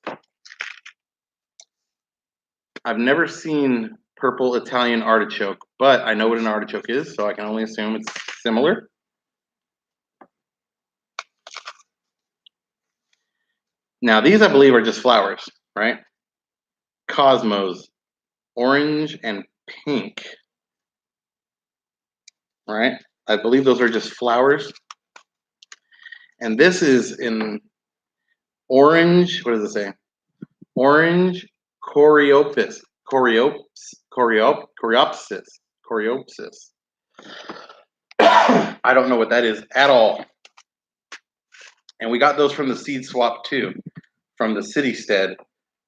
I've never seen purple Italian artichoke, but I know what an artichoke is, so I can only assume it's similar. Now, these I believe are just flowers, right? Cosmos, orange and pink, right? I believe those are just flowers. And this is in orange, what does it say? Orange coreopsis, coreopsis. I don't know what that is at all. And we got those from the seed swap too, from the city stead.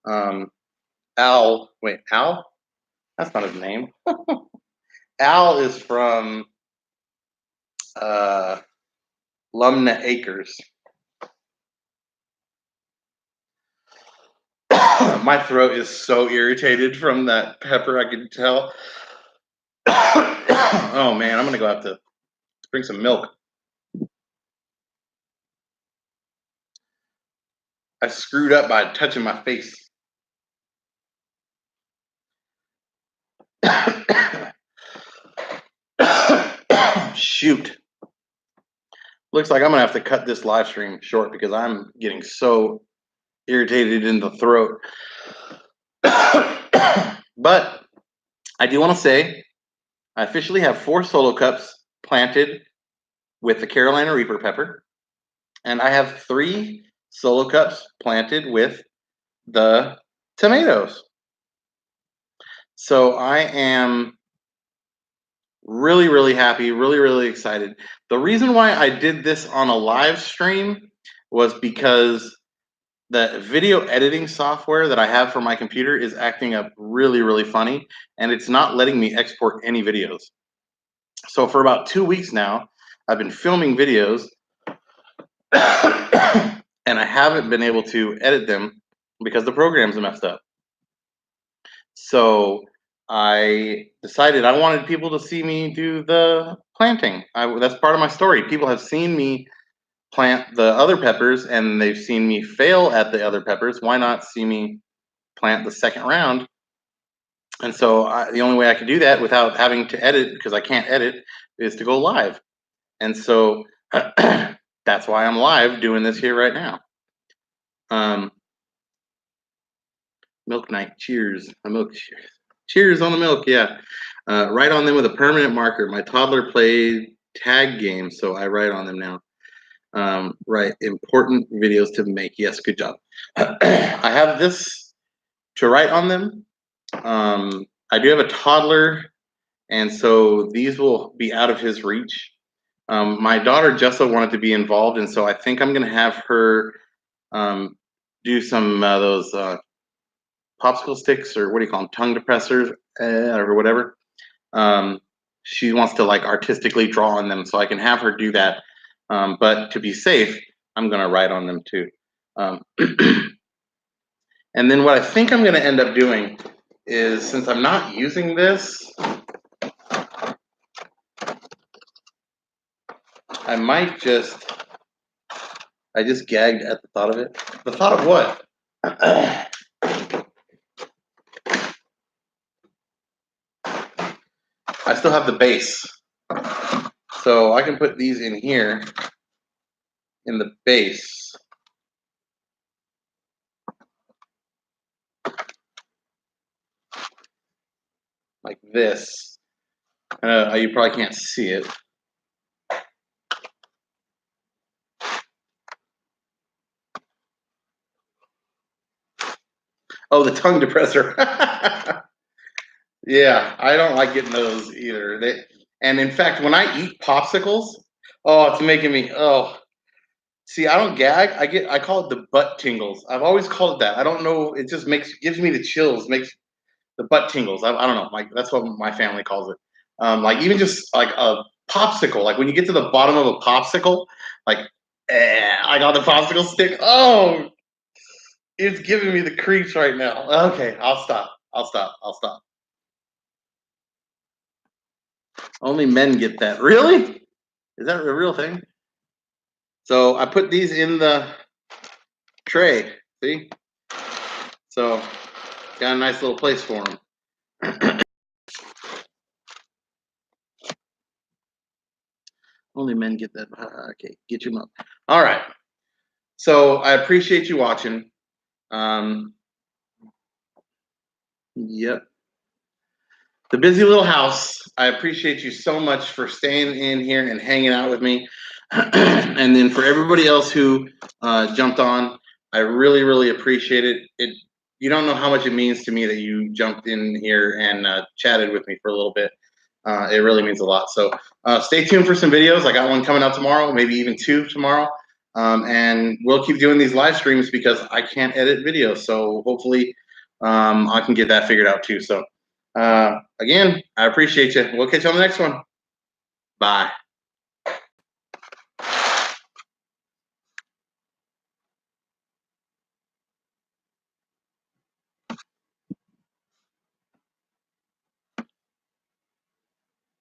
Al? That's not his name. Al is from Lumna Acres. My throat is so irritated from that pepper, I can tell. Oh man, I'm gonna go have to bring some milk. I screwed up by touching my face. Shoot. Looks like I'm gonna have to cut this live stream short because I'm getting so irritated in the throat. But I do want to say I officially have 4 solo cups planted with the Carolina Reaper pepper, and I have 3 solo cups planted with the tomatoes. So I am really, really happy, really, really excited. The reason why I did this on a live stream was because the video editing software that I have for my computer is acting up really, really funny, and it's not letting me export any videos. So for about 2 weeks now, I've been filming videos and I haven't been able to edit them because the program's messed up. So I decided I wanted people to see me do the planting. That's part of my story. People have seen me plant the other peppers and they've seen me fail at the other peppers. Why not see me plant the second round? And so the only way I could do that without having to edit, because I can't edit, is to go live. And so that's why I'm live doing this here right now. Milk night. Cheers. A milk cheers. Cheers on the milk. Yeah. Write on them with a permanent marker. My toddler played tag games, so I write on them now. Right. Important videos to make. Yes. Good job. I have this to write on them. I do have a toddler, and so these will be out of his reach. My daughter Jessa wanted to be involved, and so I think I'm going to have her do some those popsicle sticks, or what do you call them, tongue depressors, or whatever. She wants to like artistically draw on them, so I can have her do that. But to be safe, I'm going to write on them too. And then what I think I'm going to end up doing is, since I'm not using this, I might just, I just gagged at the thought of it. The thought of what? I still have the base. So I can put these in here, in the base. Like this. You probably can't see it. Oh, the tongue depressor. Yeah, I don't like getting those either. And in fact, when I eat popsicles, oh, it's making me, oh. See, I don't gag. I call it the butt tingles. I've always called it that. I don't know. It just gives me the chills, makes the butt tingles. I don't know. Like, that's what my family calls it. Like, even just like a popsicle. Like when you get to the bottom of a popsicle, like, I got the popsicle stick. Oh, it's giving me the creeps right now. Okay, I'll stop. I'll stop. Only men get that. Really? Is that a real thing? So I put these in the tray. See? So got a nice little place for them. Only men get that. Okay, get your mouth. All right. So I appreciate you watching. Yep. The busy little house. I appreciate you so much for staying in here and hanging out with me. And then for everybody else who jumped on, I really, really appreciate it. You don't know how much it means to me that you jumped in here and chatted with me for a little bit. It really means a lot. So stay tuned for some videos. I got one coming out tomorrow, maybe even 2 tomorrow. And we'll keep doing these live streams because I can't edit videos. So hopefully I can get that figured out too. So again, I appreciate you. We'll catch you on the next one. Bye.